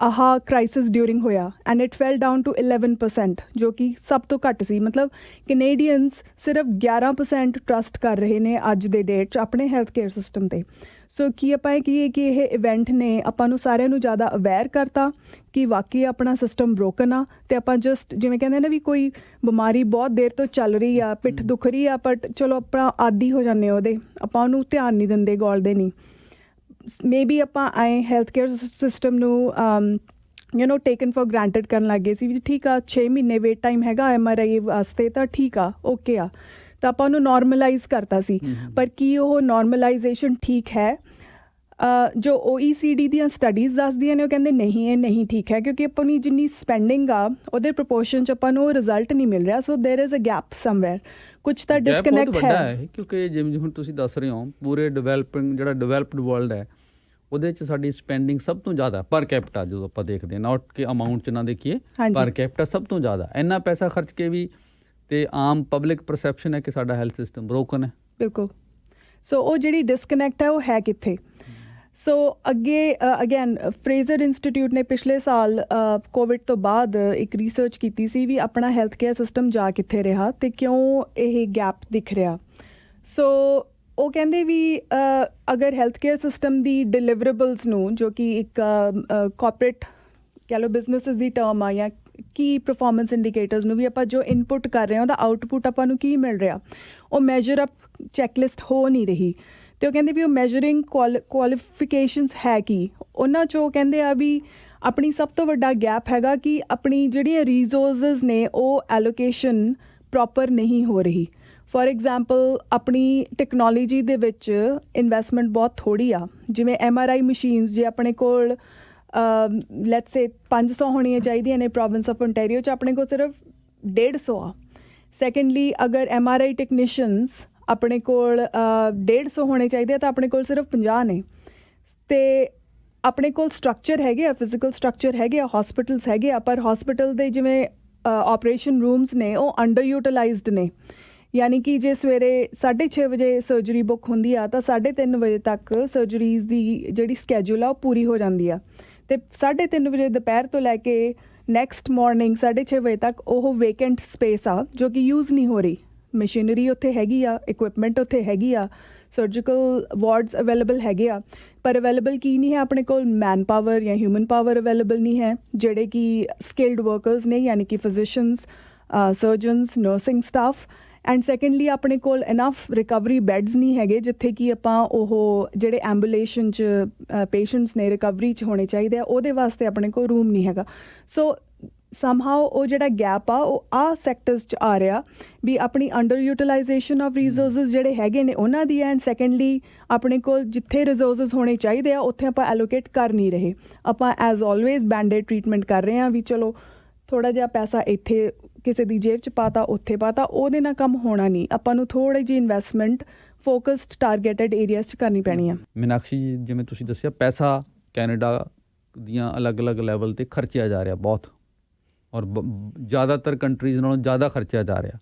ਆਹ ਕ੍ਰਾਈਸਿਸ ਡਿਊਰਿੰਗ ਹੋਇਆ, and it fell down to 11%, ਜੋ ਕਿ ਸਭ ਤੋਂ ਘੱਟ ਸੀ। ਮਤਲਬ ਕੈਨੇਡੀਅਨਸ ਸਿਰਫ 11% ਟਰਸਟ ਕਰ ਰਹੇ ਨੇ ਅੱਜ ਦੇ ਡੇਟ 'ਚ ਆਪਣੇ ਹੈਲਥ ਕੇਅਰ ਸਿਸਟਮ 'ਤੇ। ਸੋ ਕੀ ਆਪਾਂ ਇਹ ਕਹੀਏ ਕਿ ਇਹ ਇਵੈਂਟ ਨੇ ਆਪਾਂ ਨੂੰ ਸਾਰਿਆਂ ਨੂੰ ਜ਼ਿਆਦਾ ਅਵੇਅਰ ਕਰਤਾ ਕਿ ਵਾਕਈ ਆਪਣਾ ਸਿਸਟਮ ਬ੍ਰੋਕਨ ਆ, ਅਤੇ ਆਪਾਂ ਜਸਟ ਜਿਵੇਂ ਕਹਿੰਦੇ ਨੇ ਵੀ ਕੋਈ ਬਿਮਾਰੀ ਬਹੁਤ ਦੇਰ ਤੋਂ ਚੱਲ ਰਹੀ ਆ, ਪਿੱਠ ਦੁਖ ਰਹੀ ਆ, ਬਟ ਚਲੋ ਆਪਣਾ ਆਦੀ ਹੋ ਜਾਂਦੇ ਉਹਦੇ, ਆਪਾਂ ਉਹਨੂੰ ਧਿਆਨ ਨਹੀਂ ਦਿੰਦੇ, ਗੌਲਦੇ ਨਹੀਂ। ਮੇ ਬੀ ਆਪਾਂ ਆਏ ਹੈਲਥ ਕੇਅਰ ਸਿਸਟਮ ਨੂੰ ਟੇਕਨ ਫॉर ਗ੍ਰਾਂਟਡ ਕਰਨ ਲੱਗ ਗਏ ਸੀ ਵੀ ਠੀਕ ਆ, 6 ਮਹੀਨੇ ਵੇਟ ਟਾਈਮ ਹੈਗਾ MRI ਵਾਸਤੇ, ਤਾਂ ਠੀਕ ਆ, ਓਕੇ ਆ, ਤਾਂ ਆਪਾਂ ਉਹਨੂੰ ਨੋਰਮਲਾਈਜ਼ ਕਰਤਾ ਸੀ। ਪਰ ਕੀ ਉਹ ਨੋਰਮਲਾਈਜੇਸ਼ਨ ਠੀਕ ਹੈ? ਜੋ OECD ਦੀਆਂ ਸਟੱਡੀਜ਼ ਦੱਸਦੀਆਂ ਨੇ, ਉਹ ਕਹਿੰਦੇ ਨਹੀਂ, ਇਹ ਨਹੀਂ ਠੀਕ ਹੈ, ਕਿਉਂਕਿ ਆਪਣੀ ਜਿੰਨੀ ਸਪੈਂਡਿੰਗ ਆ ਉਹਦੇ ਪ੍ਰਪੋਰਸ਼ਨ 'ਚ ਆਪਾਂ ਨੂੰ ਉਹ ਰਿਜ਼ਲਟ ਨਹੀਂ ਮਿਲ ਰਿਹਾ। ਸੋ ਦੇਰ ਇਜ਼ ਅ ਗੈਪ ਸਮਵੇਅਰ, ਕੁਛ ਤਾਂ ਡਿਸਕਨੈਕਟ ਹੈ। ਕਿਉਂਕਿ ਜਿਵੇਂ ਹੁਣ ਤੁਸੀਂ ਦੱਸ ਰਹੇ ਹੋ, ਪੂਰੇ ਜਿਹੜਾ ਡਿਵੈਲਪਡ ਵਰਲਡ ਹੈ, ਉਹਦੇ 'ਚ ਸਾਡੀ ਸਪੈਂਡਿੰਗ ਸਭ ਤੋਂ ਜ਼ਿਆਦਾ ਪਰ ਕੈਪੀਟਾ, ਜਦੋਂ ਆਪਾਂ ਦੇਖਦੇ ਹਾਂ, ਨਾਟ ਕਿ ਅਮਾਊਂਟ 'ਚ ਨਾ ਦੇਖੀਏ, ਪਰ ਕੈਪੀਟਾ ਸਭ ਤੋਂ ਜ਼ਿਆਦਾ। ਇੰਨਾ ਪੈਸਾ ਖਰਚ ਕੇ ਵੀ ਅਤੇ ਆਮ ਪਬਲਿਕ ਪਰਸੈਪਸ਼ਨ ਹੈ ਕਿ ਸਾਡਾ ਹੈਲਥ ਸਿਸਟਮ ਬ੍ਰੋਕਨ ਹੈ। ਬਿਲਕੁਲ। ਸੋ ਉਹ ਜਿਹੜੀ ਡਿਸਕਨੈਕਟ ਹੈ, ਉਹ ਹੈ ਕਿੱਥੇ? ਸੋ ਅੱਗੇ ਅਗੇਨ ਫਰੇਜ਼ਰ ਇੰਸਟੀਟਿਊਟ ਨੇ ਪਿਛਲੇ ਸਾਲ ਕੋਵਿਡ ਤੋਂ ਬਾਅਦ ਇੱਕ ਰਿਸਰਚ ਕੀਤੀ ਸੀ ਵੀ ਆਪਣਾ ਹੈਲਥ ਕੇਅਰ ਸਿਸਟਮ ਜਾ ਕਿੱਥੇ ਰਿਹਾ ਅਤੇ ਕਿਉਂ ਇਹ ਗੈਪ ਦਿਖ ਰਿਹਾ। ਸੋ ਉਹ ਕਹਿੰਦੇ ਵੀ ਅਗਰ ਹੈਲਥ ਕੇਅਰ ਸਿਸਟਮ ਦੀ ਡਿਲੀਵਰੇਬਲਸ ਨੂੰ, ਜੋ ਕਿ ਇੱਕ ਕਾਰਪੋਰੇਟ ਕਹਿ ਲਓ ਬਿਜ਼ਨਸਿਸ ਦੀ ਟਰਮ ਆ, ਜਾਂ ਕੀ ਪਰਫੋਰਮੈਂਸ ਇੰਡੀਕੇਟਰਸ ਨੂੰ ਵੀ ਆਪਾਂ ਜੋ ਇਨਪੁਟ ਕਰ ਰਹੇ ਹਾਂ, ਉਹਦਾ ਆਊਟਪੁੱਟ ਆਪਾਂ ਨੂੰ ਕੀ ਮਿਲ ਰਿਹਾ, ਉਹ ਮੈਜਰ ਅਪ ਚੈੱਕਲਿਸਟ ਹੋ ਨਹੀਂ ਰਹੀ। ਅਤੇ ਉਹ ਕਹਿੰਦੇ ਵੀ ਉਹ ਮੈਜਰਿੰਗ ਕੁਆਲੀਫਿਕੇਸ਼ਨਸ ਹੈ ਕੀ, ਉਹਨਾਂ 'ਚੋਂ ਉਹ ਕਹਿੰਦੇ ਆ ਵੀ ਆਪਣੀ ਸਭ ਤੋਂ ਵੱਡਾ ਗੈਪ ਹੈਗਾ ਕਿ ਆਪਣੀ ਜਿਹੜੀਆਂ ਰਿਸੋਰਸਿਸ ਨੇ, ਉਹ ਐਲੋਕੇਸ਼ਨ ਪ੍ਰੋਪਰ ਨਹੀਂ ਹੋ ਰਹੀ। ਫੋਰ ਐਗਜ਼ਾਮਪਲ ਆਪਣੀ ਟੈਕਨੋਲੋਜੀ ਦੇ ਵਿੱਚ ਇਨਵੈਸਟਮੈਂਟ ਬਹੁਤ ਥੋੜ੍ਹੀ ਆ। ਜਿਵੇਂ MRI ਮਸ਼ੀਨਸ ਜੇ ਆਪਣੇ ਕੋਲ ਲੈਟਸ ਸੇ 500 ਹੋਣੀਆਂ ਚਾਹੀਦੀਆਂ ਨੇ ਪ੍ਰੋਵਿੰਸ ਆਫ ਓਨਟਾਰੀਓ 'ਚ, ਆਪਣੇ ਕੋਲ ਸਿਰਫ 150 ਆ। ਸੈਕੰਡਲੀ ਅਗਰ MRI ਟੈਕਨੀਸ਼ੀਅਨਸ ਆਪਣੇ ਕੋਲ 150 ਹੋਣੇ ਚਾਹੀਦੇ ਆ ਤਾਂ ਆਪਣੇ ਕੋਲ ਸਿਰਫ 50 ਨੇ। ਅਤੇ ਆਪਣੇ ਕੋਲ ਸਟਰਕਚਰ ਹੈਗੇ ਆ, ਫਿਜ਼ੀਕਲ ਸਟਰਕਚਰ ਹੈਗੇ ਆ, ਹੌਸਪੀਟਲਸ ਹੈਗੇ ਆ, ਪਰ ਹੌਸਪੀਟਲ ਦੇ ਜਿਵੇਂ ਆਪਰੇਸ਼ਨ ਰੂਮਸ ਨੇ ਉਹ ਅੰਡਰ ਯੂਟੀਲਾਈਜ਼ਡ ਨੇ। ਯਾਨੀ ਕਿ ਜੇ ਸਵੇਰੇ 6:30 ਵਜੇ ਸਰਜਰੀ ਬੁੱਕ ਹੁੰਦੀ ਆ ਤਾਂ 3:30 ਵਜੇ ਤੱਕ ਸਰਜਰੀਜ਼ ਦੀ ਜਿਹੜੀ ਸਕੈਜੂਲ ਆ ਉਹ ਪੂਰੀ ਹੋ ਜਾਂਦੀ ਆ, ਅਤੇ 3:30 ਵਜੇ ਦੁਪਹਿਰ ਤੋਂ ਲੈ ਕੇ ਨੈਕਸਟ ਮਾਰਨਿੰਗ 6:30 ਵਜੇ ਤੱਕ ਉਹ ਵੇਕੈਂਟ ਸਪੇਸ ਆ ਜੋ ਕਿ ਯੂਜ਼ ਨਹੀਂ ਹੋ ਰਹੀ। ਮਸ਼ੀਨਰੀ ਉੱਥੇ ਹੈਗੀ ਆ, ਇਕੁਇਪਮੈਂਟ ਉੱਥੇ ਹੈਗੀ ਆ, ਸਰਜੀਕਲ ਵਾਰਡਸ ਅਵੇਲੇਬਲ ਹੈਗੇ ਆ, ਪਰ ਅਵੇਲੇਬਲ ਕੀ ਨਹੀਂ ਹੈ ਆਪਣੇ ਕੋਲ? ਮੈਨ ਪਾਵਰ ਜਾਂ ਹਿਊਮਨ ਪਾਵਰ ਅਵੇਲੇਬਲ ਨਹੀਂ ਹੈ, ਜਿਹੜੇ ਕਿ ਸਕਿਲਡ ਵਰਕਰਸ ਨੇ, ਯਾਨੀ ਕਿ physicians, surgeons, nursing staff. And secondly ਆਪਣੇ ਕੋਲ ਇਨਫ ਰਿਕਵਰੀ ਬੈਡਸ ਨਹੀਂ ਹੈਗੇ ਜਿੱਥੇ ਕਿ ਆਪਾਂ ਉਹ ਜਿਹੜੇ ਐਂਬੂਲੇਸ਼ਨ 'ਚ ਪੇਸ਼ੈਂਟਸ ਨੇ ਰਿਕਵਰੀ 'ਚ ਹੋਣੇ ਚਾਹੀਦੇ ਆ, ਉਹਦੇ ਵਾਸਤੇ ਆਪਣੇ ਕੋਲ ਰੂਮ ਨਹੀਂ ਹੈਗਾ। ਸੋ ਸਮਹਾਓ ਉਹ ਜਿਹੜਾ ਗੈਪ ਆ ਉਹ ਆਹ ਸੈਕਟਰਸ 'ਚ ਆ ਰਿਹਾ ਵੀ ਆਪਣੀ ਅੰਡਰ ਯੂਟੀਲਾਈਜੇਸ਼ਨ ਆਫ ਰਿਸੋਰਸਿਸ ਜਿਹੜੇ ਹੈਗੇ ਨੇ ਉਹਨਾਂ ਦੀ। ਐਂਡ ਸੈਕੰਡਲੀ ਆਪਣੇ ਕੋਲ ਜਿੱਥੇ ਰਿਸੋਰਸਿਸ ਹੋਣੇ ਚਾਹੀਦੇ ਆ ਉੱਥੇ ਆਪਾਂ ਐਲੋਕੇਟ ਕਰ ਨਹੀਂ ਰਹੇ। ਆਪਾਂ ਐਜ਼ ਆਲਵੇਜ਼ ਬੈਂਡੇਡ ਟਰੀਟਮੈਂਟ ਕਰ ਰਹੇ ਹਾਂ ਵੀ ਚਲੋ ਥੋੜ੍ਹਾ ਜਿਹਾ ਪੈਸਾ ਇੱਥੇ ਕਿਸੇ ਦੀ ਜੇਬ 'ਚ ਪਾਤਾ, ਉੱਥੇ ਪਾਤਾ, ਉਹਦੇ ਨਾਲ ਕੰਮ ਹੋਣਾ ਨਹੀਂ। ਆਪਾਂ ਨੂੰ ਥੋੜ੍ਹੀ ਜਿਹੀ ਇਨਵੈਸਟਮੈਂਟ ਫੋਕਸਡ ਟਾਰਗੇਟਡ ਏਰੀਆਜ਼ 'ਚ ਕਰਨੀ ਪੈਣੀ ਆ। ਮੀਨਾਕਸ਼ੀ ਜੀ, ਜਿਵੇਂ ਤੁਸੀਂ ਦੱਸਿਆ ਪੈਸਾ ਕੈਨੇਡਾ ਦੀਆਂ ਅਲੱਗ-ਅਲੱਗ ਲੈਵਲ 'ਤੇ ਖਰਚਿਆ ਜਾ ਰਿਹਾ ਬਹੁਤ, ਔਰ ਜ਼ਿਆਦਾਤਰ ਕੰਟਰੀਜ਼ ਨਾਲੋਂ ਜ਼ਿਆਦਾ ਖਰਚਿਆ ਜਾ ਰਿਹਾ।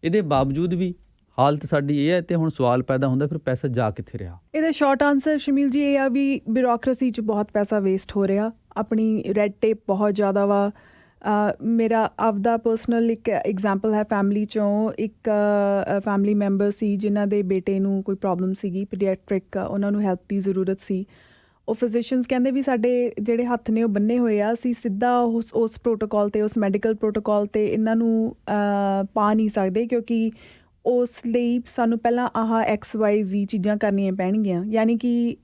ਇਹਦੇ ਬਾਵਜੂਦ ਵੀ ਹਾਲਤ ਸਾਡੀ ਇਹ ਹੈ ਅਤੇ ਹੁਣ ਸਵਾਲ ਪੈਦਾ ਹੁੰਦਾ ਫਿਰ ਪੈਸਾ ਜਾ ਕਿੱਥੇ ਰਿਹਾ? ਇਹਦਾ ਸ਼ਾਰਟ ਆਨਸਰ ਸ਼ਮੀਲ ਜੀ ਇਹ ਆ ਵੀ ਬਿਊਰੋਕਰੇਸੀ 'ਚ ਬਹੁਤ ਪੈਸਾ ਵੇਸਟ ਹੋ ਰਿਹਾ। ਆਪਣੀ ਰੈੱਡ ਟੇਪ ਬਹੁਤ ਜ਼ਿਆਦਾ ਵਾ। ਮੇਰਾ ਆਪਦਾ ਪਰਸਨਲ ਇੱਕ ਐਗਜ਼ਾਮਪਲ ਹੈ ਫੈਮਿਲੀ 'ਚੋਂ। ਇੱਕ ਫੈਮਿਲੀ ਮੈਂਬਰ ਸੀ ਜਿਨ੍ਹਾਂ ਦੇ ਬੇਟੇ ਨੂੰ ਕੋਈ ਪ੍ਰੋਬਲਮ ਸੀਗੀ, ਪੀਡੀਆਟ੍ਰਿਕ, ਉਹਨਾਂ ਨੂੰ ਹੈਲਪ ਦੀ ਜ਼ਰੂਰਤ ਸੀ। ਉਹ ਫਿਜ਼ੀਸ਼ੀਅਨਸ ਕਹਿੰਦੇ ਵੀ ਸਾਡੇ ਜਿਹੜੇ ਹੱਥ ਨੇ ਉਹ ਬੰਨੇ ਹੋਏ ਆ, ਅਸੀਂ ਸਿੱਧਾ ਉਸ ਪ੍ਰੋਟੋਕੋਲ 'ਤੇ, ਉਸ ਮੈਡੀਕਲ ਪ੍ਰੋਟੋਕੋਲ 'ਤੇ ਇਹਨਾਂ ਨੂੰ ਪਾ ਨਹੀਂ ਸਕਦੇ ਕਿਉਂਕਿ ਉਸ ਲਈ ਸਾਨੂੰ ਪਹਿਲਾਂ ਆਹ XYZ ਚੀਜ਼ਾਂ ਕਰਨੀਆਂ ਪੈਣਗੀਆਂ। ਯਾਨੀ ਕਿ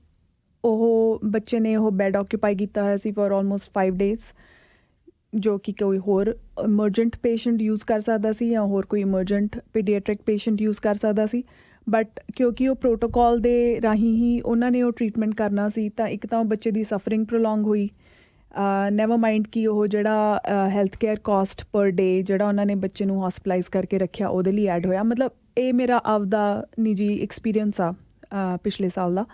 ਉਹ ਬੱਚੇ ਨੇ ਉਹ ਬੈੱਡ ਆਕਿਊਪਾਈ ਕੀਤਾ ਹੋਇਆ ਸੀ ਫॉर ਆਲਮੋਸਟ 5 ਡੇਜ਼, ਜੋ ਕਿ ਕੋਈ ਹੋਰ ਇਮਰਜੈਂਟ ਪੇਸ਼ੈਂਟ ਯੂਜ਼ ਕਰ ਸਕਦਾ ਸੀ ਜਾਂ ਹੋਰ ਕੋਈ ਇਮਰਜੈਂਟ ਪੀਡੀਆਟ੍ਰਿਕ ਪੇਸ਼ੈਂਟ ਯੂਜ਼ ਕਰ ਸਕਦਾ ਸੀ। ਬਟ ਕਿਉਂਕਿ ਉਹ ਪ੍ਰੋਟੋਕੋਲ ਦੇ ਰਾਹੀਂ ਹੀ ਉਹਨਾਂ ਨੇ ਉਹ ਟਰੀਟਮੈਂਟ ਕਰਨਾ ਸੀ ਤਾਂ ਇੱਕ ਤਾਂ ਉਹ ਬੱਚੇ ਦੀ ਸਫਰਿੰਗ ਪ੍ਰੋਲੋਂਗ ਹੋਈ, ਨੈਵਰ ਮਾਈਂਡ ਕਿ ਉਹ ਜਿਹੜਾ ਹੈਲਥ ਕੇਅਰ ਕਾਸਟ ਪਰ ਡੇ ਜਿਹੜਾ ਉਹਨਾਂ ਨੇ ਬੱਚੇ ਨੂੰ ਹੌਸਪਿਟਲਾਈਜ਼ ਕਰਕੇ ਰੱਖਿਆ ਉਹਦੇ ਲਈ ਐਡ ਹੋਇਆ। ਮਤਲਬ ਇਹ ਮੇਰਾ ਆਪਦਾ ਨਿੱਜੀ ਐਕਸਪੀਰੀਅੰਸ ਆ ਪਿਛਲੇ ਸਾਲ ਦਾ।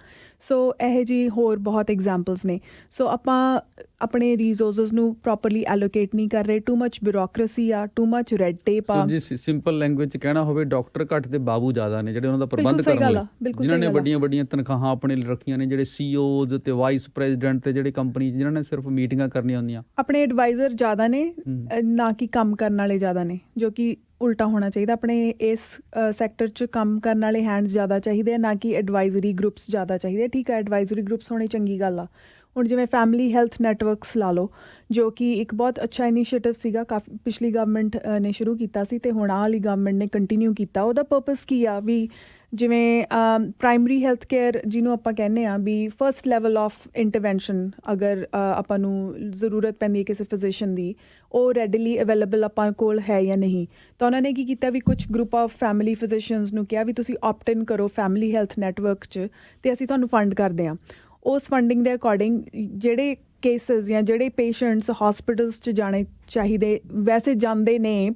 ਸੋ ਇਹੋ ਜਿਹੀ ਹੋਰ ਬਹੁਤ ਐਗਜ਼ਾਮਪਲਸ ਨੇ। ਸੋ ਆਪਾਂ ਆਪਣੇ ਰਿਸੋਰਸਿਸ ਨੂੰ ਪ੍ਰੋਪਰਲੀ ਐਲੋਕੇਟ ਨਹੀਂ ਕਰ ਰਹੇ। ਟੂ ਮੱਚ ਬਿਊਰੋਕਰੇਸੀ ਆ, ਟੂ ਮੱਚ ਰੈੱਡ ਟੇਪ ਆ। ਜੀ ਸਿੰਪਲ ਲੈਂਗੁਏਜ 'ਚ ਕਹਿਣਾ ਹੋਵੇ ਡਾਕਟਰ ਘੱਟ ਤੇ ਬਾਬੂ ਜ਼ਿਆਦਾ ਨੇ ਜਿਹੜੇ ਉਹਨਾਂ ਦਾ ਪ੍ਰਬੰਧ ਕਰਨ ਵਾਲੇ, ਜਿਨ੍ਹਾਂ ਨੇ ਵੱਡੀਆਂ ਵੱਡੀਆਂ ਤਨਖਾਹਾਂ ਆਪਣੇ ਲਈ ਰੱਖੀਆਂ ਨੇ, ਜਿਹੜੇ CEOs ਤੇ ਵਾਈਸ ਪ੍ਰੈਜ਼ੀਡੈਂਟ ਤੇ ਜਿਹੜੇ ਕੰਪਨੀ ਜਿਨ੍ਹਾਂ ਨੇ ਸਿਰਫ ਮੀਟਿੰਗਾਂ ਕਰਨੀਆਂ ਹੁੰਦੀਆਂ। ਆਪਣੇ ਐਡਵਾਈਜ਼ਰ ਜ਼ਿਆਦਾ ਨੇ ਨਾ ਕਿ ਕੰਮ ਕਰਨ ਵਾਲੇ ਜ਼ਿਆਦਾ ਨੇ, ਜੋ ਕਿ ਉਲਟਾ ਹੋਣਾ ਚਾਹੀਦਾ। ਆਪਣੇ ਇਸ ਸੈਕਟਰ 'ਚ ਕੰਮ ਕਰਨ ਵਾਲੇ ਹੈਂਡਸ ਜ਼ਿਆਦਾ ਚਾਹੀਦੇ ਆ, ਨਾ ਕਿ ਐਡਵਾਈਜ਼ਰੀ ਗਰੁੱਪਸ ਜ਼ਿਆਦਾ ਚਾਹੀਦੇ ਆ। ਠੀਕ ਹੈ, ਐਡਵਾਈਜ਼ਰੀ ਗਰੁੱਪਸ ਹੋਣੀ ਚੰਗੀ ਗੱਲ ਆ। ਹੁਣ ਜਿਵੇਂ ਫੈਮਿਲੀ ਹੈਲਥ ਨੈਟਵਰਕਸ ਲਾ ਲਓ, ਜੋ ਕਿ ਇੱਕ ਬਹੁਤ ਅੱਛਾ ਇਨੀਸ਼ੀਏਟਿਵ ਸੀਗਾ, ਕਾਫੀ ਪਿਛਲੀ ਗਵਰਨਮੈਂਟ ਨੇ ਸ਼ੁਰੂ ਕੀਤਾ ਸੀ ਅਤੇ ਹੁਣ ਆਹ ਵਾਲੀ ਗਵਰਨਮੈਂਟ ਨੇ ਕੰਟੀਨਿਊ ਕੀਤਾ। ਉਹਦਾ ਪਰਪਸ ਕੀ ਆ ਵੀ ਜਿਵੇਂ ਪ੍ਰਾਇਮਰੀ ਹੈਲਥ ਕੇਅਰ ਜਿਹਨੂੰ ਆਪਾਂ ਕਹਿੰਦੇ ਹਾਂ ਵੀ ਫਸਟ ਲੈਵਲ ਆਫ ਇੰਟਰਵੈਂਸ਼ਨ, ਅਗਰ ਆਪਾਂ ਨੂੰ ਜ਼ਰੂਰਤ ਪੈਂਦੀ ਹੈ ਕਿਸੇ ਫਿਜ਼ੀਸ਼ੀਅਨ ਦੀ, ਉਹ ਰੈਡੀਲੀ ਅਵੇਲੇਬਲ ਆਪਾਂ ਕੋਲ ਹੈ ਜਾਂ ਨਹੀਂ। ਤਾਂ ਉਹਨਾਂ ਨੇ ਕੀ ਕੀਤਾ ਵੀ ਕੁਛ ਗਰੁੱਪ ਆਫ ਫੈਮਿਲੀ ਫਿਜ਼ੀਸ਼ੀਅਨਸ ਨੂੰ ਕਿਹਾ ਵੀ ਤੁਸੀਂ ਆਪਟ ਇਨ ਕਰੋ ਫੈਮਿਲੀ ਹੈਲਥ ਨੈਟਵਰਕ 'ਚ ਅਤੇ ਅਸੀਂ ਤੁਹਾਨੂੰ ਫੰਡ ਕਰਦੇ ਹਾਂ। ਉਸ ਫੰਡਿੰਗ ਦੇ ਅਕੋਰਡਿੰਗ ਜਿਹੜੇ ਕੇਸਿਸ ਜਾਂ ਜਿਹੜੇ ਪੇਸ਼ੈਂਟਸ ਹੌਸਪੀਟਲਸ 'ਚ ਜਾਣੇ ਚਾਹੀਦੇ ਵੈਸੇ ਜਾਂਦੇ ਨੇ,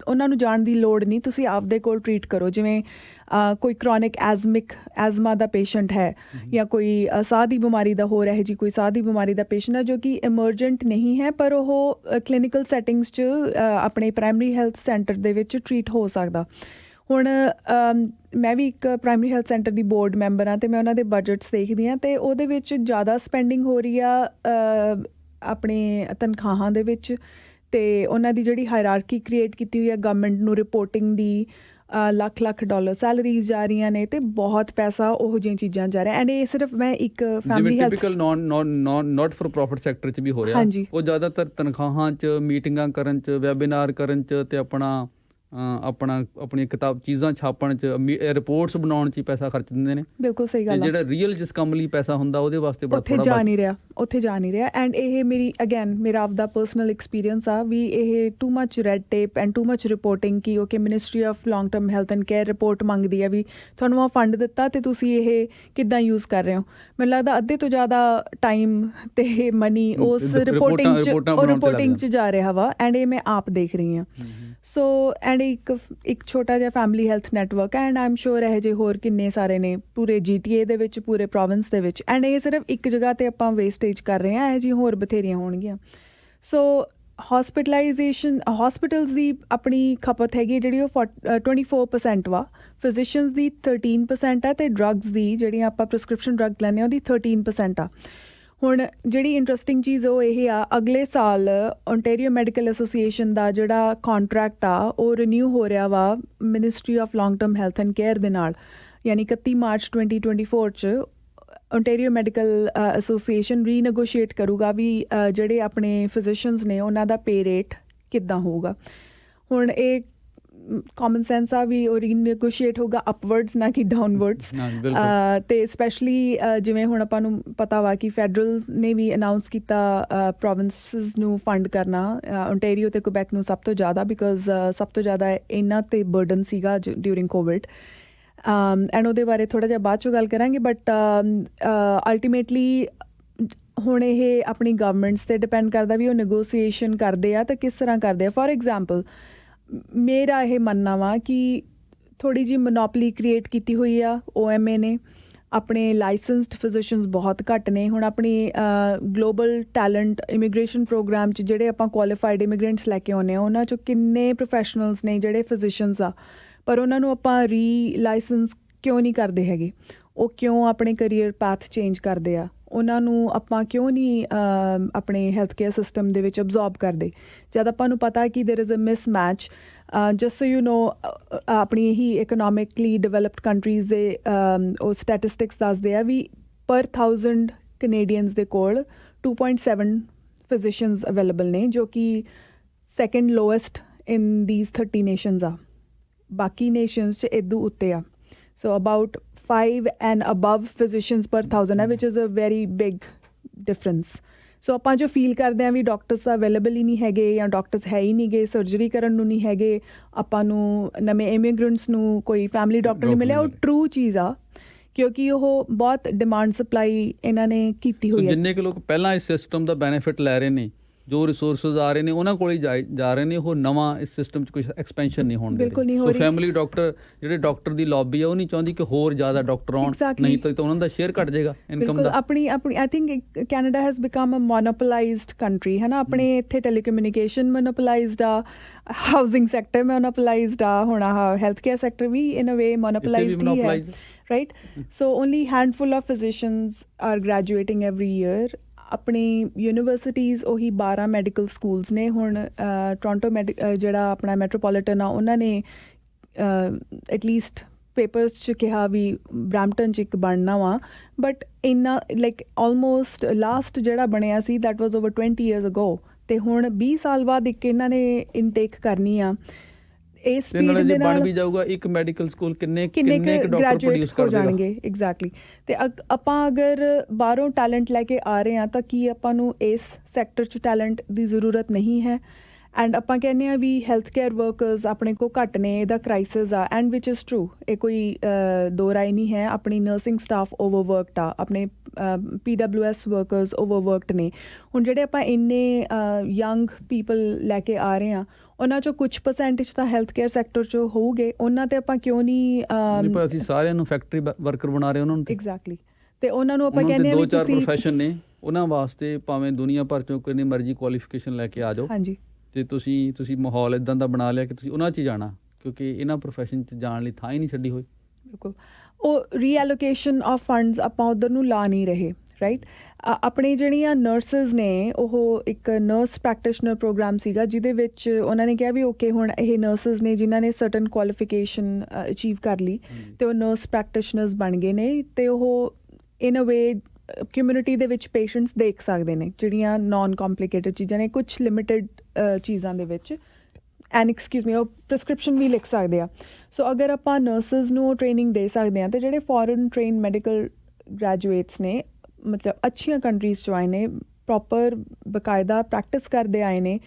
ਉਹਨਾਂ ਨੂੰ ਜਾਣ ਦੀ ਲੋੜ ਨਹੀਂ, ਤੁਸੀਂ ਆਪਦੇ ਕੋਲ ਟਰੀਟ ਕਰੋ। ਜਿਵੇਂ ਕੋਈ ਕ੍ਰੋਨਿਕ ਐਜ਼ਮਾ ਦਾ ਪੇਸ਼ੈਂਟ ਹੈ ਜਾਂ ਕੋਈ ਸਾਹ ਦੀ ਬਿਮਾਰੀ ਦਾ ਹੋਰ ਇਹੋ ਜਿਹੀ ਕੋਈ ਸਾਹ ਦੀ ਬਿਮਾਰੀ ਦਾ ਪੇਸ਼ੈਂਟ ਹੈ ਜੋ ਕਿ ਐਮਰਜੈਂਟ ਨਹੀਂ ਹੈ, ਪਰ ਉਹ ਕਲੀਨਿਕਲ ਸੈਟਿੰਗਸ 'ਚ ਆਪਣੇ ਪ੍ਰਾਇਮਰੀ ਹੈਲਥ ਸੈਂਟਰ ਦੇ ਵਿੱਚ ਟਰੀਟ ਹੋ ਸਕਦਾ। ਹੁਣ ਮੈਂ ਵੀ ਇੱਕ ਪ੍ਰਾਇਮਰੀ ਹੈਲਥ ਸੈਂਟਰ ਦੀ ਬੋਰਡ ਮੈਂਬਰ ਹਾਂ ਅਤੇ ਮੈਂ ਉਹਨਾਂ ਦੇ ਬਜਟਸ ਦੇਖਦੀ ਹਾਂ ਅਤੇ ਉਹਦੇ ਵਿੱਚ ਜ਼ਿਆਦਾ ਸਪੈਂਡਿੰਗ ਹੋ ਰਹੀ ਆ ਆਪਣੇ ਤਨਖਾਹਾਂ ਦੇ ਵਿੱਚ, ਅਤੇ ਉਹਨਾਂ ਦੀ ਜਿਹੜੀ ਹਾਇਰਾਰਕੀ ਕ੍ਰੀਏਟ ਕੀਤੀ ਹੋਈ ਹੈ ਗਵਰਨਮੈਂਟ ਨੂੰ ਰਿਪੋਰਟਿੰਗ ਦੀ, ਲੱਖ ਡਾਲਰ ਸੈਲਰੀਜ਼ ਜਾ ਰਹੀਆਂ ਨੇ ਅਤੇ ਬਹੁਤ ਪੈਸਾ ਉਹੋ ਜਿਹੀਆਂ ਚੀਜ਼ਾਂ ਜਾ ਰਿਹਾ। ਐਂਡ ਇਹ ਸਿਰਫ ਮੈਂ ਇੱਕ family health typical not for profit sector 'ਚ ਵੀ ਹੋ ਰਿਹਾ। ਉਹ ਜ਼ਿਆਦਾਤਰ ਤਨਖਾਹਾਂ 'ਚ, ਮੀਟਿੰਗਾਂ ਕਰਨ 'ਚ, ਵੈਬੀਨਾਰ ਕਰਨ 'ਚ ਅਤੇ ਆਪਣਾ ਆਪਣੀਆਂ ਕਿਤਾਬ ਚੀਜ਼ਾਂ ਛਾਪਣ 'ਚ ਰਿਪੋਰਟਸ ਬਣਾਉਣ 'ਚ ਹੀ ਪੈਸਾ ਖਰਚ ਦਿੰਦੇ ਨੇ। ਬਿਲਕੁਲ ਸਹੀ ਤੇ ਗੱਲ ਆ। ਜਿਹੜਾ ਰੀਅਲ ਜਿਸ ਕੰਮ ਲਈ ਪੈਸਾ ਹੁੰਦਾ ਉਹਦੇ ਵਾਸਤੇ ਬੜਾ ਉੱਥੇ ਥੋੜ੍ਹਾ ਜਾ ਨਹੀਂ ਰਿਹਾ ਐਂਡ ਇਹ ਮੇਰਾ ਆਪਦਾ ਪਰਸਨਲ ਐਕਸਪੀਰੀਅੰਸ ਆ ਵੀ ਇਹ too much red tape and too much reporting ਕਿ okay ministry of long term health and care report ਮੰਗਦੀ ਹੈ ਵੀ ਤੁਹਾਨੂੰ ਆ ਫੰਡ ਦਿੱਤਾ ਅਤੇ ਤੁਸੀਂ ਇਹ ਕਿੱਦਾਂ ਯੂਜ਼ ਕਰ ਰਹੇ ਹੋ। ਮੈਨੂੰ ਲੱਗਦਾ ਅੱਧੇ ਤੋਂ ਜ਼ਿਆਦਾ ਟਾਈਮ ਅਤੇ ਮਨੀ ਉਸ ਰਿਪੋਰਟਿੰਗ 'ਚ ਜਾ ਰਿਹਾ ਵਾ ਐਂਡ ਇਹ ਮੈਂ ਆਪ ਦੇਖ ਰਹੀ ਹਾਂ। ਸੋ ਐਂਡ ਇੱਕ ਛੋਟਾ ਜਿਹਾ ਫੈਮਿਲੀ ਹੈਲਥ ਨੈਟਵਰਕ ਹੈ ਐਂਡ ਆਈ ਐਮ ਸ਼ੋਰ ਇਹੋ ਜਿਹੇ ਹੋਰ ਕਿੰਨੇ ਸਾਰੇ ਨੇ ਪੂਰੇ GTA ਦੇ ਵਿੱਚ, ਪੂਰੇ ਪ੍ਰੋਵਿੰਸ ਦੇ ਵਿੱਚ ਐਂਡ ਇਹ ਸਿਰਫ ਇੱਕ ਜਗ੍ਹਾ 'ਤੇ ਆਪਾਂ ਵੇਸਟੇਜ ਕਰ ਰਹੇ ਹਾਂ, ਇਹੋ ਜਿਹੀ ਹੋਰ ਬਥੇਰੀਆਂ ਹੋਣਗੀਆਂ। ਸੋ ਹੌਸਪਿਟਲਸ ਦੀ ਆਪਣੀ ਖਪਤ ਹੈਗੀ ਜਿਹੜੀ ਉਹ 24% ਵਾ, ਫਿਜ਼ੀਸ਼ੀਅਨਸ ਦੀ 13% ਆ ਅਤੇ ਡਰੱਗਸ ਦੀ ਜਿਹੜੀਆਂ ਆਪਾਂ ਪ੍ਰਿਸਕ੍ਰਿਪਸ਼ਨ ਡਰੱਗਸ ਲੈਂਦੇ ਹਾਂ ਉਹਦੀ 13% ਆ। ਹੁਣ ਜਿਹੜੀ ਇੰਟਰਸਟਿੰਗ ਚੀਜ਼ ਉਹ ਇਹ ਆ, ਅਗਲੇ ਸਾਲ ਓਨਟੇਰੀਓ ਮੈਡੀਕਲ ਐਸੋਸੀਏਸ਼ਨ ਦਾ ਜਿਹੜਾ ਕਾਨਟਰੈਕਟ ਆ ਉਹ ਰੀਨਿਊ ਹੋ ਰਿਹਾ ਵਾ ministry of long term health and care ਦੇ ਨਾਲ, ਯਾਨੀ 31 ਮਾਰਚ 2024 'ਚ ਓਨਟੇਰੀਓ ਮੈਡੀਕਲ ਐਸੋਸੀਏਸ਼ਨ ਰੀਨੈਗੋਸ਼ੀਏਟ ਕਰੂਗਾ ਵੀ ਜਿਹੜੇ ਆਪਣੇ ਫਿਜ਼ੀਸ਼ੀਅਨਸ ਨੇ ਉਹਨਾਂ ਦਾ ਪੇ ਰੇਟ ਕਿੱਦਾਂ ਹੋਊਗਾ। ਹੁਣ ਇਹ ਕਾਮਨ ਸੈਂਸ ਆ ਵੀ ਉਹ ਰੀਨੈਗੋਸ਼ੀਏਟ ਹੋਊਗਾ ਅਪਵਰਡਸ ਨਾ ਕਿ ਡਾਊਨਵਰਡਸ। ਅਤੇ ਸਪੈਸ਼ਲੀ ਜਿਵੇਂ ਹੁਣ ਆਪਾਂ ਨੂੰ ਪਤਾ ਵਾ ਕਿ ਫੈਡਰਲ ਨੇ ਵੀ ਅਨਾਊਂਸ ਕੀਤਾ ਪ੍ਰੋਵਿੰਸਿਸ ਨੂੰ ਫੰਡ ਕਰਨਾ, ਓਨਟੇਰੀਓ ਅਤੇ ਕੁਬੈਕ ਨੂੰ ਸਭ ਤੋਂ ਜ਼ਿਆਦਾ, ਬਿਕੋਜ਼ ਸਭ ਤੋਂ ਜ਼ਿਆਦਾ ਇਹਨਾਂ 'ਤੇ ਬਰਡਨ ਸੀਗਾ ਡਿਊਰਿੰਗ ਕੋਵਿਡ। ਐਂਡ ਉਹਦੇ ਬਾਰੇ ਥੋੜ੍ਹਾ ਜਿਹਾ ਬਾਅਦ 'ਚੋਂ ਗੱਲ ਕਰਾਂਗੇ, ਬਟ ਅਲਟੀਮੇਟਲੀ ਹੁਣ ਇਹ ਆਪਣੀ ਗਵਰਨਮੈਂਟਸ 'ਤੇ ਡਿਪੈਂਡ ਕਰਦਾ ਵੀ ਉਹ ਨੈਗੋਸੀਏਸ਼ਨ ਕਰਦੇ ਆ ਤਾਂ ਕਿਸ ਤਰ੍ਹਾਂ ਕਰਦੇ ਆ। ਫੋਰ ਐਗਜ਼ਾਮਪਲ ਮੇਰਾ ਇਹ ਮੰਨਣਾ ਵਾ ਕਿ ਥੋੜ੍ਹੀ ਜਿਹੀ ਮੋਨੋਪਲੀ ਕ੍ਰੀਏਟ ਕੀਤੀ ਹੋਈ ਆ OMA ਨੇ, ਆਪਣੇ ਲਾਇਸੈਂਸਡ ਫਿਜ਼ੀਸ਼ੀਅਨਸ ਬਹੁਤ ਘੱਟ ਨੇ। ਹੁਣ ਆਪਣੀ ਗਲੋਬਲ ਟੈਲੈਂਟ ਇਮੀਗ੍ਰੇਸ਼ਨ ਪ੍ਰੋਗਰਾਮ 'ਚ ਜਿਹੜੇ ਆਪਾਂ ਕੁਆਲੀਫਾਈਡ ਇਮੀਗ੍ਰੈਂਟਸ ਲੈ ਕੇ ਆਉਂਦੇ ਹਾਂ ਉਹਨਾਂ 'ਚੋਂ ਕਿੰਨੇ ਪ੍ਰੋਫੈਸ਼ਨਲਸ ਨੇ ਜਿਹੜੇ ਫਿਜ਼ੀਸ਼ੀਅਨਸ ਆ, ਪਰ ਉਹਨਾਂ ਨੂੰ ਆਪਾਂ ਲਾਇਸੈਂਸ ਕਿਉਂ ਨਹੀਂ ਕਰਦੇ ਹੈਗੇ? ਉਹ ਕਿਉਂ ਆਪਣੇ ਕਰੀਅਰ ਪਾਥ ਚੇਂਜ ਕਰਦੇ ਆ? ਉਹਨਾਂ ਨੂੰ ਆਪਾਂ ਕਿਉਂ ਨਹੀਂ ਆਪਣੇ ਹੈਲਥ ਕੇਅਰ ਸਿਸਟਮ ਦੇ ਵਿੱਚ ਅਬਜ਼ੋਰਬ ਕਰਦੇ? ਜਦ ਆਪਾਂ ਨੂੰ ਪਤਾ ਕਿ there is a mismatch. Just so you know, ਆਪਣੀ ਇਹੀ ਇਕਨੋਮਿਕਲੀ ਡਿਵੈਲਪਡ ਕੰਟਰੀਜ਼ ਦੇ ਉਹ ਸਟੈਟਿਸਟਿਕਸ ਦੱਸਦੇ ਆ ਵੀ ਪਰ 1000 ਕਨੇਡੀਅਨਸ ਦੇ ਕੋਲ 2.7 ਫਿਜ਼ੀਸ਼ੀਅਨਸ ਅਵੇਲੇਬਲ ਨੇ, ਜੋ ਕਿ second lowest in these 30 nations ਆ। ਬਾਕੀ ਨੇਸ਼ਨਸ 'ਚ ਇਦੋਂ ਉੱਤੇ ਆ। ਸੋ about 5 and above physicians per 1000 ਹੈ, which is a very big difference. ਸੋ ਆਪਾਂ ਜੋ ਫੀਲ ਕਰਦੇ ਹਾਂ ਵੀ ਡਾਕਟਰਸ ਅਵੇਲੇਬਲ ਹੀ ਨਹੀਂ ਹੈਗੇ ਜਾਂ ਡਾਕਟਰਸ ਹੈ ਹੀ ਨਹੀਂ ਗੇ, ਸਰਜਰੀ ਕਰਨ ਨੂੰ ਨਹੀਂ ਹੈਗੇ, ਆਪਾਂ ਨੂੰ ਨਵੇਂ ਇਮੀਗ੍ਰੈਂਟਸ ਨੂੰ ਕੋਈ ਫੈਮਿਲੀ ਡਾਕਟਰ ਨਹੀਂ ਮਿਲਿਆ, ਉਹ ਟਰੂ ਚੀਜ਼ ਆ ਕਿਉਂਕਿ ਉਹ ਬਹੁਤ ਡਿਮਾਂਡ ਸਪਲਾਈ ਇਹਨਾਂ ਨੇ ਕੀਤੀ ਹੋਈ ਹੈ। ਜਿੰਨੇ ਕੁ ਲੋਕ ਪਹਿਲਾਂ ਇਸ ਸਿਸਟਮ ਦਾ ਬੈਨੀਫਿਟ ਲੈ ਰਹੇ ਨੇ, ਜੋ ਰਿਸੋਰਸਿਸ ਆ ਰਹੇ ਨੇ ਉਹਨਾਂ ਕੋਲ ਹੀ ਜਾ ਰਹੇ ਨੇ, ਉਹ ਨਵਾਂ ਇਸ ਸਿਸਟਮ 'ਚ ਕੋਈ ਐਕਸਪੈਂਸ਼ਨ ਨਹੀਂ ਹੋਣ ਦੇ ਰਹੇ। ਸੋ ਫੈਮਿਲੀ ਡਾਕਟਰ ਜਿਹੜੇ ਡਾਕਟਰ ਦੀ ਲੌਬੀ ਆ ਉਹ ਨਹੀਂ ਚਾਹੁੰਦੀ ਕਿ ਹੋਰ ਜ਼ਿਆਦਾ ਡਾਕਟਰ ਆਉਣ, ਨਹੀਂ ਤਾਂ ਉਹਨਾਂ ਦਾ ਸ਼ੇਅਰ ਘੱਟ ਜਾਏਗਾ ਇਨਕਮ ਦਾ। ਆਪਣੀ I think Canada has become a monopolized country ਹੈ ਨਾ। ਆਪਣੇ ਇੱਥੇ ਟੈਲੀਕਮਿਊਨੀਕੇਸ਼ਨ ਮੋਨੋਪੋਲਾਈਜ਼ਡ ਆ, ਹਾਊਸਿੰਗ ਸੈਕਟਰ ਮੋਨੋਪੋਲਾਈਜ਼ਡ ਆ, ਹੁਣ ਆਹ ਹੈਲਥ ਕੇਅਰ ਸੈਕਟਰ ਵੀ ਇਨ ਅ ਵੇ ਮੋਨੋਪੋਲਾਈਜ਼ਡ ਹੀ ਹੈ, right. So only handful of physicians are graduating every year. ਆਪਣੀ ਯੂਨੀਵਰਸਿਟੀਜ਼ ਉਹੀ 12 ਮੈਡੀਕਲ ਸਕੂਲਸ ਨੇ। ਹੁਣ ਟੋਰਾਂਟੋ ਜਿਹੜਾ ਆਪਣਾ ਮੈਟਰੋਪੋਲੀਟਨ ਆ ਉਹਨਾਂ ਨੇ ਐਟਲੀਸਟ ਪੇਪਰਸ 'ਚ ਕਿਹਾ ਵੀ ਬਰੈਂਪਟਨ 'ਚ ਇੱਕ ਬਣਨਾ ਵਾ, ਬਟ ਇੰਨਾ ਲਾਈਕ ਆਲਮੋਸਟ ਲਾਸਟ ਜਿਹੜਾ ਬਣਿਆ ਸੀ that was over 20 years ago, ਅਤੇ ਹੁਣ 20 ਸਾਲ ਬਾਅਦ ਇੱਕ ਇਹਨਾਂ ਨੇ ਇਨਟੇਕ ਕਰਨੀ ਆ। ਇਸ ਸਪੀਡ ਦੇ ਨਾਲ ਬਣ ਵੀ ਜਾਊਗਾ ਇੱਕ ਮੈਡੀਕਲ ਸਕੂਲ, ਕਿੰਨੇ ਗ੍ਰੈਜੂਏਟ ਹੋ ਜਾਣਗੇ। ਐਗਜ਼ੈਕਟਲੀ। ਅਤੇ ਆਪਾਂ ਅਗਰ ਬਾਹਰੋਂ ਟੈਲੈਂਟ ਲੈ ਕੇ ਆ ਰਹੇ ਹਾਂ ਤਾਂ ਕੀ ਆਪਾਂ ਨੂੰ ਇਸ ਸੈਕਟਰ 'ਚ ਟੈਲੈਂਟ ਦੀ ਜ਼ਰੂਰਤ ਨਹੀਂ ਹੈ? ਐਂਡ ਆਪਾਂ ਕਹਿੰਦੇ ਹਾਂ ਵੀ ਹੈਲਥ ਕੇਅਰ ਵਰਕਰਸ ਆਪਣੇ ਕੋਲ ਘੱਟ ਨੇ, ਇਹਦਾ ਕ੍ਰਾਈਸਿਸ ਆ, ਐਂਡ ਵਿਚ ਇਜ਼ ਟਰੂ, ਇਹ ਕੋਈ ਦੋ ਰਾਏ ਨਹੀਂ ਹੈ। ਆਪਣੀ ਨਰਸਿੰਗ ਸਟਾਫ ਓਵਰਵਰਕਡ ਆ, ਆਪਣੇ PWS ਵਰਕਰਸ ਓਵਰਵਰਕਡ ਨੇ। ਹੁਣ ਜਿਹੜੇ ਆਪਾਂ ਇੰਨੇ ਯੰਗ ਪੀਪਲ ਲੈ ਕੇ ਆ ਰਹੇ ਹਾਂ ਉਹਨਾਂ 'ਚੋਂ ਕੁਛ ਪਰਸੈਂਟੇਜ ਤਾਂ ਹੈਲਥ ਕੇਅਰ ਸੈਕਟਰ 'ਚ ਹੋਊਗੇ, ਉਹਨਾਂ 'ਤੇ ਆਪਾਂ ਕਿਉਂ ਨਹੀਂ ਅਸੀਂ ਸਾਰਿਆਂ ਨੂੰ ਫੈਕਟਰੀ ਵਰਕਰ ਬਣਾ ਰਹੇ ਉਹਨਾਂ ਨੂੰ। ਐਗਜ਼ੈਕਟਲੀ। ਅਤੇ ਉਹਨਾਂ ਨੂੰ ਆਪਾਂ ਕਹਿੰਦੇ ਹਾਂ ਵੀ ਤੁਸੀਂ 2-4 ਪ੍ਰੋਫੈਸ਼ਨ ਨੇ ਉਹਨਾਂ ਵਾਸਤੇ ਭਾਵੇਂ ਦੁਨੀਆ ਭਰ 'ਚੋਂ ਕਿੰਨੀ ਮਰਜ਼ੀ ਕੁਆਲੀਫਿਕੇਸ਼ਨ ਲੈ ਕੇ ਆ ਜਾਓ। ਹਾਂਜੀ। ਅਤੇ ਤੁਸੀਂ ਮਾਹੌਲ ਇੱਦਾਂ ਦਾ ਬਣਾ ਲਿਆ ਕਿ ਤੁਸੀਂ ਉਹਨਾਂ 'ਚ ਹੀ ਜਾਣਾ, ਕਿਉਂਕਿ ਇਹਨਾਂ ਪ੍ਰੋਫੈਸ਼ਨ 'ਚ ਜਾਣ ਲਈ ਥਾਂ ਹੀ ਨਹੀਂ ਛੱਡੀ ਹੋਈ। ਬਿਲਕੁਲ। ਉਹ ਰੀਐਲੋਕੇਸ਼ਨ ਆਫ ਫੰਡਸ ਆਪਾਂ ਉੱਧਰ ਨੂੰ ਲਾ ਨਹੀਂ ਰਹੇ, ਰਾਈਟ। ਆਪਣੇ ਜਿਹੜੀਆਂ ਨਰਸਿਸ ਨੇ, ਉਹ ਇੱਕ ਨਰਸ ਪ੍ਰੈਕਟੀਸ਼ਨਰ ਪ੍ਰੋਗਰਾਮ ਸੀਗਾ ਜਿਹਦੇ ਵਿੱਚ ਉਹਨਾਂ ਨੇ ਕਿਹਾ ਵੀ ਓਕੇ ਹੁਣ ਇਹ ਨਰਸਿਸ ਨੇ ਜਿਨ੍ਹਾਂ ਨੇ ਸਰਟਨ ਕੁਆਲੀਫਿਕੇਸ਼ਨ ਅਚੀਵ ਕਰ ਲਈ ਅਤੇ ਉਹ ਨਰਸ ਪ੍ਰੈਕਟੀਸ਼ਨਰਸ ਬਣ ਗਏ ਨੇ, ਅਤੇ ਉਹ ਇਨ ਅ ਵੇ ਕਮਿਊਨਿਟੀ ਦੇ ਵਿੱਚ ਪੇਸ਼ੈਂਟਸ ਦੇਖ ਸਕਦੇ ਨੇ, ਜਿਹੜੀਆਂ ਨਾਨ ਕੰਪਲੀਕੇਟਡ ਚੀਜ਼ਾਂ ਨੇ, ਕੁਛ ਲਿਮਿਟਡ ਚੀਜ਼ਾਂ ਦੇ ਵਿੱਚ। ਐਂਡ ਐਕਸਕਿਊਜ਼ ਮੀ ਉਹ ਪ੍ਰਿਸਕ੍ਰਿਪਸ਼ਨ ਵੀ ਲਿਖ ਸਕਦੇ ਆ। ਸੋ ਅਗਰ ਆਪਾਂ ਨਰਸਿਸ ਨੂੰ ਟ੍ਰੇਨਿੰਗ ਦੇ ਸਕਦੇ ਹਾਂ ਅਤੇ ਜਿਹੜੇ ਫੋਰਨ ਟ੍ਰੇਨ ਮੈਡੀਕਲ ਗ੍ਰੈਜੂਏਟਸ ਨੇ ਮਤਲਬ ਅੱਛੀਆਂ ਕੰਟਰੀਜ਼ 'ਚੋਂ ਆਏ ਨੇ, ਪ੍ਰੋਪਰ ਬਕਾਇਦਾ ਪ੍ਰੈਕਟਿਸ ਕਰਦੇ ਆਏ ਨੇ,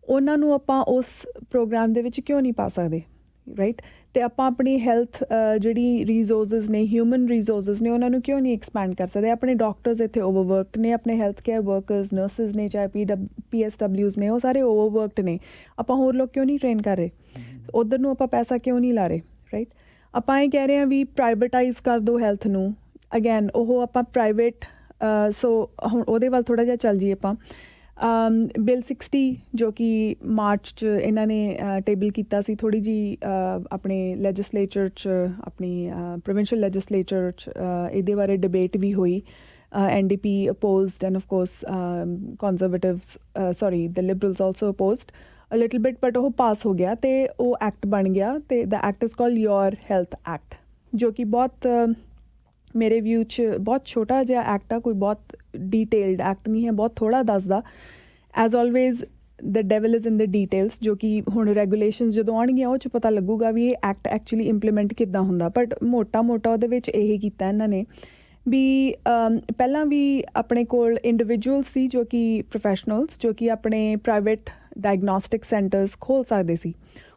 ਉਹਨਾਂ ਨੂੰ ਆਪਾਂ ਉਸ ਪ੍ਰੋਗਰਾਮ ਦੇ ਵਿੱਚ ਕਿਉਂ ਨਹੀਂ ਪਾ ਸਕਦੇ, ਰਾਈਟ? ਅਤੇ ਆਪਾਂ ਆਪਣੀ ਹੈਲਥ ਜਿਹੜੀ ਰਿਸੋਰਸਿਸ ਨੇ, ਹਿਊਮਨ ਰਿਸੋਰਸਿਸ ਨੇ, ਉਹਨਾਂ ਨੂੰ ਕਿਉਂ ਨਹੀਂ ਐਕਸਪੈਂਡ ਕਰ ਸਕਦੇ? ਆਪਣੇ ਡਾਕਟਰਸ ਇੱਥੇ ਓਵਰਵਰਕਡ ਨੇ, ਆਪਣੇ ਹੈਲਥ ਕੇਅਰ ਵਰਕਰਸ, ਨਰਸਿਸ ਨੇ, ਚਾਹੇ PSWs ਨੇ, ਉਹ ਸਾਰੇ ਓਵਰਵਰਕਡ ਨੇ। ਆਪਾਂ ਹੋਰ ਲੋਕ ਕਿਉਂ ਨਹੀਂ ਟ੍ਰੇਨ ਕਰ ਰਹੇ? ਉੱਧਰ ਨੂੰ ਆਪਾਂ ਪੈਸਾ ਕਿਉਂ ਨਹੀਂ ਲਾ ਰਹੇ, ਰਾਈਟ? ਆਪਾਂ ਇਹ ਕਹਿ ਰਹੇ ਹਾਂ ਵੀ ਪ੍ਰਾਈਵੇਟਾਈਜ਼ ਕਰ ਦਿਓ ਹੈਲਥ ਨੂੰ। ਅਗੈਨ ਉਹ ਆਪਾਂ ਪ੍ਰਾਈਵੇਟ ਸੋ ਹੁਣ ਉਹਦੇ ਵੱਲ ਥੋੜ੍ਹਾ ਜਿਹਾ ਚੱਲ ਜਾਈਏ ਆਪਾਂ। ਬਿੱਲ 60 ਜੋ ਕਿ ਮਾਰਚ 'ਚ ਇਹਨਾਂ ਨੇ ਟੇਬਲ ਕੀਤਾ ਸੀ, ਥੋੜ੍ਹੀ ਜਿਹੀ ਆਪਣੇ ਲੈਜਿਸਲੇਚਰ 'ਚ, ਆਪਣੀ ਪ੍ਰੋਵਿੰਸ਼ੀਅਲ ਲੈਜਿਸਲੇਚਰ 'ਚ ਇਹਦੇ ਬਾਰੇ ਡਿਬੇਟ ਵੀ ਹੋਈ। NDP opposed and of course conservatives the liberals also opposed a little bit, but ਉਹ ਪਾਸ ਹੋ ਗਿਆ ਅਤੇ ਉਹ ਐਕਟ ਬਣ ਗਿਆ ਅਤੇ the act is called Your Health Act, ਜੋ ਕਿ ਬਹੁਤ ਮੇਰੇ ਵਿਊ 'ਚ ਬਹੁਤ ਛੋਟਾ ਜਿਹਾ ਐਕਟ ਆ, ਕੋਈ ਬਹੁਤ ਡੀਟੇਲਡ ਐਕਟ ਨਹੀਂ ਹੈ, ਬਹੁਤ ਥੋੜ੍ਹਾ ਦੱਸਦਾ। As always the devil is in the details, ਜੋ ਕਿ ਹੁਣ ਰੈਗੂਲੇਸ਼ਨਸ ਜਦੋਂ ਆਉਣਗੀਆਂ ਉਹ 'ਚ ਪਤਾ ਲੱਗੂਗਾ ਵੀ ਇਹ ਐਕਟ ਐਕਚੁਅਲੀ ਇੰਪਲੀਮੈਂਟ ਕਿੱਦਾਂ ਹੁੰਦਾ। ਬਟ ਮੋਟਾ ਉਹਦੇ ਵਿੱਚ ਇਹ ਕੀਤਾ ਇਹਨਾਂ ਨੇ ਵੀ ਪਹਿਲਾਂ ਵੀ ਆਪਣੇ ਕੋਲ ਇੰਡੀਵਿਜੂਅਲਸ ਸੀ ਜੋ ਕਿ ਪ੍ਰੋਫੈਸ਼ਨਲਸ, ਜੋ ਕਿ ਆਪਣੇ ਪ੍ਰਾਈਵੇਟ ਡਾਇਗਨੋਸਟਿਕ ਸੈਂਟਰਸ ਖੋਲ੍ਹ ਸਕਦੇ ਸੀ।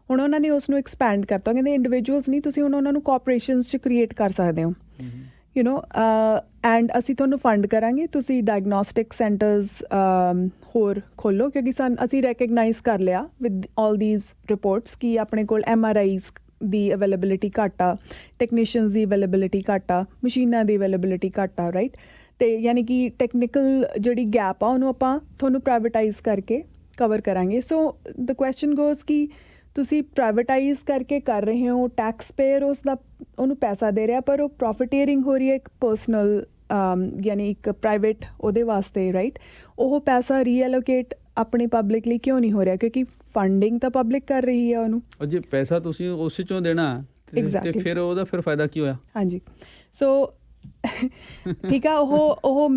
ਹੁਣ ਉਹਨਾਂ ਨੇ ਉਸ ਨੂੰ ਐਕਸਪੈਂਡ ਕਰਤਾ, ਕਹਿੰਦੇ ਇੰਡੀਵਿਜੂਅਲਸ ਨਹੀਂ, ਤੁਸੀਂ ਹੁਣ ਉਹਨਾਂ ਨੂੰ ਕੋਆਪਰੇਸ਼ਨਸ 'ਚ ਕ੍ਰੀਏਟ ਕਰ ਸਕਦੇ ਹੋ, ਯੂ ਨੋ, ਐਂਡ ਅਸੀਂ ਤੁਹਾਨੂੰ ਫੰਡ ਕਰਾਂਗੇ, ਤੁਸੀਂ ਡਾਇਗਨੋਸਟਿਕ ਸੈਂਟਰਸ ਹੋਰ ਖੋਲ੍ਹੋ, ਕਿਉਂਕਿ ਅਸੀਂ ਰੈਕਗਨਾਈਜ਼ ਕਰ ਲਿਆ ਵਿਦ ਆਲ ਦੀਜ਼ ਰਿਪੋਰਟਸ ਕਿ ਆਪਣੇ ਕੋਲ MRIs ਦੀ ਅਵੇਲੇਬਿਲਿਟੀ ਘੱਟ ਆ, ਟੈਕਨੀਸ਼ੀਅਨਸ ਦੀ ਅਵੇਲੇਬਿਲਿਟੀ ਘੱਟ ਆ, ਮਸ਼ੀਨਾਂ ਦੀ ਅਵੇਲੇਬਿਲਿਟੀ ਘੱਟ ਆ, ਰਾਈਟ? ਅਤੇ ਯਾਨੀ ਕਿ ਟੈਕਨੀਕਲ ਜਿਹੜੀ ਗੈਪ ਆ ਉਹਨੂੰ ਆਪਾਂ ਤੁਹਾਨੂੰ ਪ੍ਰਾਈਵੇਟਾਈਜ਼ ਕਰਕੇ ਕਵਰ ਕਰਾਂਗੇ। ਸੋ ਦ ਕੁਐਸਚਨ ਗੋਜ਼ ਕਿ ਤੁਸੀਂ ਪ੍ਰਾਈਵੇਟਾਈਜ਼ ਕਰਕੇ ਕਰ ਰਹੇ ਹੋ, ਟੈਕਸ ਪੇਅਰ ਉਹਨੂੰ ਪੈਸਾ ਦੇ ਰਿਹਾ, ਪਰ ਉਹ ਪ੍ਰੋਫਿਟੀਅਰਿੰਗ ਹੋ ਰਹੀ ਹੈ ਇੱਕ ਪਰਸਨਲ ਯਾਨੀ ਇੱਕ ਪ੍ਰਾਈਵੇਟ ਉਹਦੇ ਵਾਸਤੇ, ਰਾਈਟ? ਉਹ ਪੈਸਾ ਰੀਐਲੋਕੇਟ ਆਪਣੀ ਪਬਲਿਕ ਲਈ ਕਿਉਂ ਨਹੀਂ ਹੋ ਰਿਹਾ? ਕਿਉਂਕਿ ਫੰਡਿੰਗ ਤਾਂ ਪਬਲਿਕ ਕਰ ਰਹੀ ਹੈ ਉਹਨੂੰ। ਜੇ ਪੈਸਾ ਤੁਸੀਂ ਉਸ 'ਚੋਂ ਦੇਣਾ ਤੇ ਫਿਰ ਉਹਦਾ ਫਿਰ ਫਾਇਦਾ ਕੀ ਹੋਇਆ? ਹਾਂਜੀ, ਸੋ ਠੀਕ ਆ, ਉਹ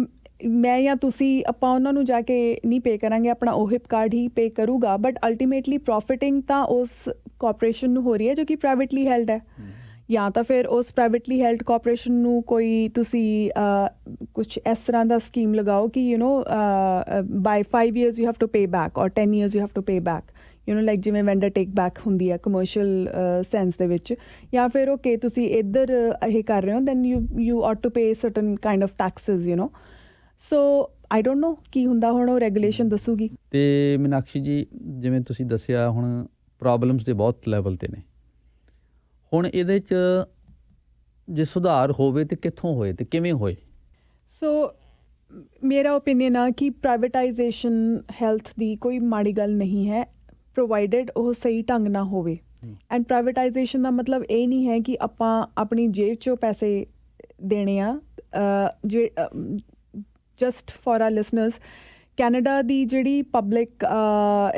ਮੈਂ ਜਾਂ ਤੁਸੀਂ ਆਪਾਂ ਉਹਨਾਂ ਨੂੰ ਜਾ ਕੇ ਨਹੀਂ ਪੇ ਕਰਾਂਗੇ, ਆਪਣਾ OHIP ਕਾਰਡ ਹੀ ਪੇ ਕਰੂਗਾ, ਬਟ ਅਲਟੀਮੇਟਲੀ ਪ੍ਰੋਫਿਟਿੰਗ ਤਾਂ ਉਸ ਕਾਰਪੋਰੇਸ਼ਨ ਨੂੰ ਹੋ ਰਹੀ ਹੈ ਜੋ ਕਿ ਪ੍ਰਾਈਵੇਟਲੀ ਹੈਲਡ ਹੈ। ਜਾਂ ਤਾਂ ਫਿਰ ਉਸ ਪ੍ਰਾਈਵੇਟਲੀ ਹੈਲਡ ਕਾਰਪੋਰੇਸ਼ਨ ਨੂੰ ਕੋਈ ਤੁਸੀਂ ਕੁਛ ਇਸ ਤਰ੍ਹਾਂ ਦਾ ਸਕੀਮ ਲਗਾਓ ਕਿ you know by 5 years you have to pay back or 10 years you have to pay back, you know, like ਜਿਵੇਂ ਵੈਂਡਰ ਟੇਕ ਬੈਕ ਹੁੰਦੀ ਹੈ ਕਮਰਸ਼ੀਅਲ ਸੈਂਸ ਦੇ ਵਿੱਚ। ਜਾਂ ਫਿਰ ਓਕੇ ਤੁਸੀਂ ਇੱਧਰ ਇਹ ਕਰ ਰਹੇ ਹੋ, then you ought to pay certain kind of taxes, you know. So I don't know ਕੀ ਹੁੰਦਾ, ਹੁਣ ਉਹ ਰੈਗੂਲੇਸ਼ਨ ਦੱਸੂਗੀ। ਅਤੇ ਮੀਨਾਕਸ਼ੀ ਜੀ, ਜਿਵੇਂ ਤੁਸੀਂ ਦੱਸਿਆ ਹੁਣ ਪ੍ਰੋਬਲਮਸ ਦੇ ਬਹੁਤ ਲੈਵਲ 'ਤੇ ਨੇ। ਹੁਣ ਇਹਦੇ 'ਚ ਜੇ ਸੁਧਾਰ ਹੋਵੇ ਤਾਂ ਕਿੱਥੋਂ ਹੋਏ ਅਤੇ ਕਿਵੇਂ ਹੋਏ? ਸੋ ਮੇਰਾ ਓਪੀਨੀਅਨ ਆ ਕਿ ਪ੍ਰਾਈਵੇਟਾਈਜ਼ੇਸ਼ਨ ਹੈਲਥ ਦੀ ਕੋਈ ਮਾੜੀ ਗੱਲ ਨਹੀਂ ਹੈ, ਪ੍ਰੋਵਾਈਡਡ ਉਹ ਸਹੀ ਢੰਗ ਨਾਲ ਹੋਵੇ। ਐਂਡ ਪ੍ਰਾਈਵੇਟਾਈਜ਼ੇਸ਼ਨ ਦਾ ਮਤਲਬ ਇਹ ਨਹੀਂ ਹੈ ਕਿ ਆਪਾਂ ਆਪਣੀ ਜੇਬ 'ਚੋਂ ਪੈਸੇ ਦੇਣੇ ਆ। Just for our listeners, Canada ਦੀ ਜਿਹੜੀ ਪਬਲਿਕ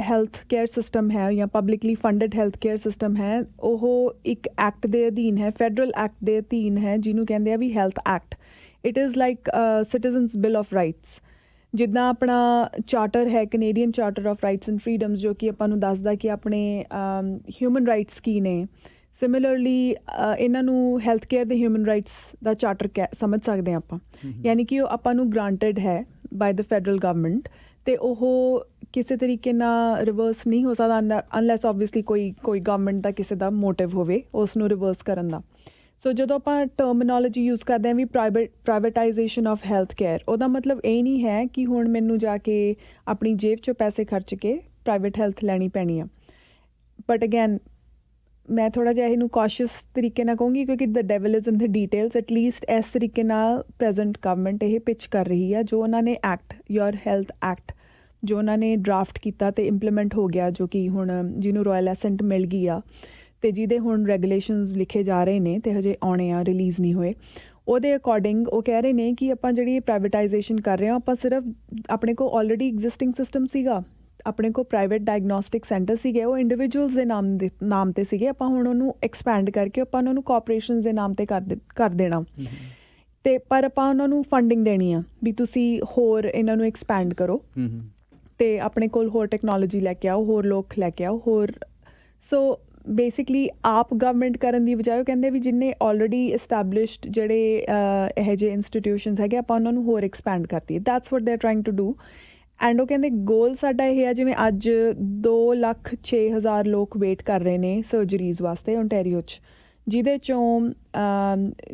ਹੈਲਥ ਕੇਅਰ ਸਿਸਟਮ ਹੈ ਜਾਂ publicly funded health care system ਹੈ, ਉਹ ਇੱਕ ਐਕਟ ਦੇ ਅਧੀਨ ਹੈ, ਫੈਡਰਲ ਐਕਟ ਦੇ ਅਧੀਨ ਹੈ, ਜਿਹਨੂੰ ਕਹਿੰਦੇ ਆ ਵੀ health act. It is like citizens bill of rights. ਜਿੱਦਾਂ ਆਪਣਾ ਚਾਰਟਰ ਹੈ, Canadian charter of rights and freedoms, ਜੋ ਕਿ ਆਪਾਂ ਨੂੰ ਦੱਸਦਾ ਕਿ ਆਪਣੇ ਹਿਊਮਨ ਰਾਈਟਸ ਕੀ ਨੇ। ਸਿਮਿਲਰਲੀ ਇਹਨਾਂ ਨੂੰ ਹੈਲਥ ਕੇਅਰ ਦੇ ਹਿਊਮਨ ਰਾਈਟਸ ਦਾ ਚਾਰਟਰ ਸਮਝ ਸਕਦੇ ਹਾਂ ਆਪਾਂ, ਯਾਨੀ ਕਿ ਉਹ ਆਪਾਂ ਨੂੰ ਗ੍ਰਾਂਟਡ ਹੈ ਬਾਈ ਦ ਫੈਡਰਲ ਗਵਰਨਮੈਂਟ, ਅਤੇ ਉਹ ਕਿਸੇ ਤਰੀਕੇ ਨਾਲ ਰਿਵਰਸ ਨਹੀਂ ਹੋ ਸਕਦਾ ਅਨਲੈਸ ਓਬਵੀਅਸਲੀ ਕੋਈ ਗਵਰਨਮੈਂਟ ਦਾ ਕਿਸੇ ਦਾ ਮੋਟਿਵ ਹੋਵੇ ਉਸ ਨੂੰ ਰਿਵਰਸ ਕਰਨ ਦਾ। ਸੋ ਜਦੋਂ ਆਪਾਂ ਟਰਮੀਨੋਲੋਜੀ ਯੂਜ਼ ਕਰਦੇ ਹਾਂ ਵੀ ਪ੍ਰਾਈਵੇਟਾਈਜ਼ੇਸ਼ਨ ਆਫ ਹੈਲਥ ਕੇਅਰ, ਉਹਦਾ ਮਤਲਬ ਇਹ ਨਹੀਂ ਹੈ ਕਿ ਹੁਣ ਮੈਨੂੰ ਜਾ ਕੇ ਆਪਣੀ ਜੇਬ 'ਚੋਂ ਪੈਸੇ ਖਰਚ ਕੇ ਪ੍ਰਾਈਵੇਟ ਹੈਲਥ ਲੈਣੀ ਪੈਣੀ ਆ। ਬਟ ਅਗੈਨ ਮੈਂ ਥੋੜ੍ਹਾ ਜਿਹਾ ਇਹਨੂੰ ਕੌਸ਼ੀਅਸ ਤਰੀਕੇ ਨਾਲ ਕਹੂੰਗੀ, ਕਿਉਂਕਿ the devil is in the details. At least ਇਸ ਤਰੀਕੇ ਨਾਲ ਪ੍ਰੈਜ਼ੈਂਟ ਗਵਰਨਮੈਂਟ ਇਹ ਪਿਚ ਕਰ ਰਹੀ ਆ, ਜੋ ਉਹਨਾਂ ਨੇ ਐਕਟ, ਯੋਰ ਹੈਲਥ ਐਕਟ, ਜੋ ਉਹਨਾਂ ਨੇ ਡਰਾਫਟ ਕੀਤਾ ਅਤੇ ਇੰਪਲੀਮੈਂਟ ਹੋ ਗਿਆ, ਜੋ ਕਿ ਹੁਣ ਜਿਹਨੂੰ ਰਾਇਲ ਐਸੈਂਟ ਮਿਲ ਗਈ ਆ ਅਤੇ ਜਿਹਦੇ ਹੁਣ ਰੈਗੂਲੇਸ਼ਨਸ ਲਿਖੇ ਜਾ ਰਹੇ ਨੇ ਅਤੇ ਹਜੇ ਆਉਣੇ ਆ, ਰਿਲੀਜ਼ ਨਹੀਂ ਹੋਏ। ਉਹਦੇ ਅਕੋਰਡਿੰਗ ਉਹ ਕਹਿ ਰਹੇ ਨੇ ਕਿ ਆਪਾਂ ਜਿਹੜੀ ਪ੍ਰਾਈਵੇਟਾਈਜ਼ੇਸ਼ਨ ਕਰ ਰਹੇ ਹਾਂ, ਆਪਾਂ ਸਿਰਫ ਆਪਣੇ ਕੋਲ ਆਲਰੇਡੀ ਐਗਜ਼ਿਸਟਿੰਗ ਸਿਸਟਮ ਸੀਗਾ, ਆਪਣੇ ਕੋਲ ਪ੍ਰਾਈਵੇਟ ਡਾਇਗਨੋਸਟਿਕ ਸੈਂਟਰ ਸੀਗੇ, ਉਹ ਇੰਡੀਵਿਜੂਅਲਸ ਦੇ ਨਾਮ 'ਤੇ ਸੀਗੇ। ਆਪਾਂ ਹੁਣ ਉਹਨੂੰ ਐਕਸਪੈਂਡ ਕਰਕੇ ਆਪਾਂ ਉਹਨਾਂ ਨੂੰ ਕੋਆਪਰੇਸ਼ਨਸ ਦੇ ਨਾਮ 'ਤੇ ਕਰ ਦੇਣਾ, ਅਤੇ ਪਰ ਆਪਾਂ ਉਹਨਾਂ ਨੂੰ ਫੰਡਿੰਗ ਦੇਣੀ ਆ ਵੀ ਤੁਸੀਂ ਹੋਰ ਇਹਨਾਂ ਨੂੰ ਐਕਸਪੈਂਡ ਕਰੋ ਅਤੇ ਆਪਣੇ ਕੋਲ ਹੋਰ ਟੈਕਨੋਲੋਜੀ ਲੈ ਕੇ ਆਓ, ਹੋਰ ਲੋਕ ਲੈ ਕੇ ਆਓ, ਹੋਰ ਸੋ ਬੇਸਿਕਲੀ ਆਪ ਗਵਰਨਮੈਂਟ ਕਰਨ ਦੀ ਬਜਾਏ ਉਹ ਕਹਿੰਦੇ ਵੀ ਜਿੰਨੇ ਆਲਰੇਡੀ ਐਸਟੈਬਲਿਸ਼ਡ ਜਿਹੜੇ ਇਹੋ ਜਿਹੇ ਇੰਸਟੀਟਿਊਸ਼ਨਸ ਹੈਗੇ ਆਪਾਂ ਉਹਨਾਂ ਨੂੰ ਹੋਰ ਐਕਸਪੈਂਡ ਕਰਤੀ that's what they are trying to do and ਉਹ ਕਹਿੰਦੇ ਗੋਲ ਸਾਡਾ ਇਹ ਹੈ ਜਿਵੇਂ ਅੱਜ 2,06,000 ਲੋਕ ਵੇਟ ਕਰ ਰਹੇ ਨੇ ਸਰਜਰੀਜ਼ ਵਾਸਤੇ ਓਨਟਾਰੀਓ 'ਚ ਜਿਹਦੇ 'ਚੋਂ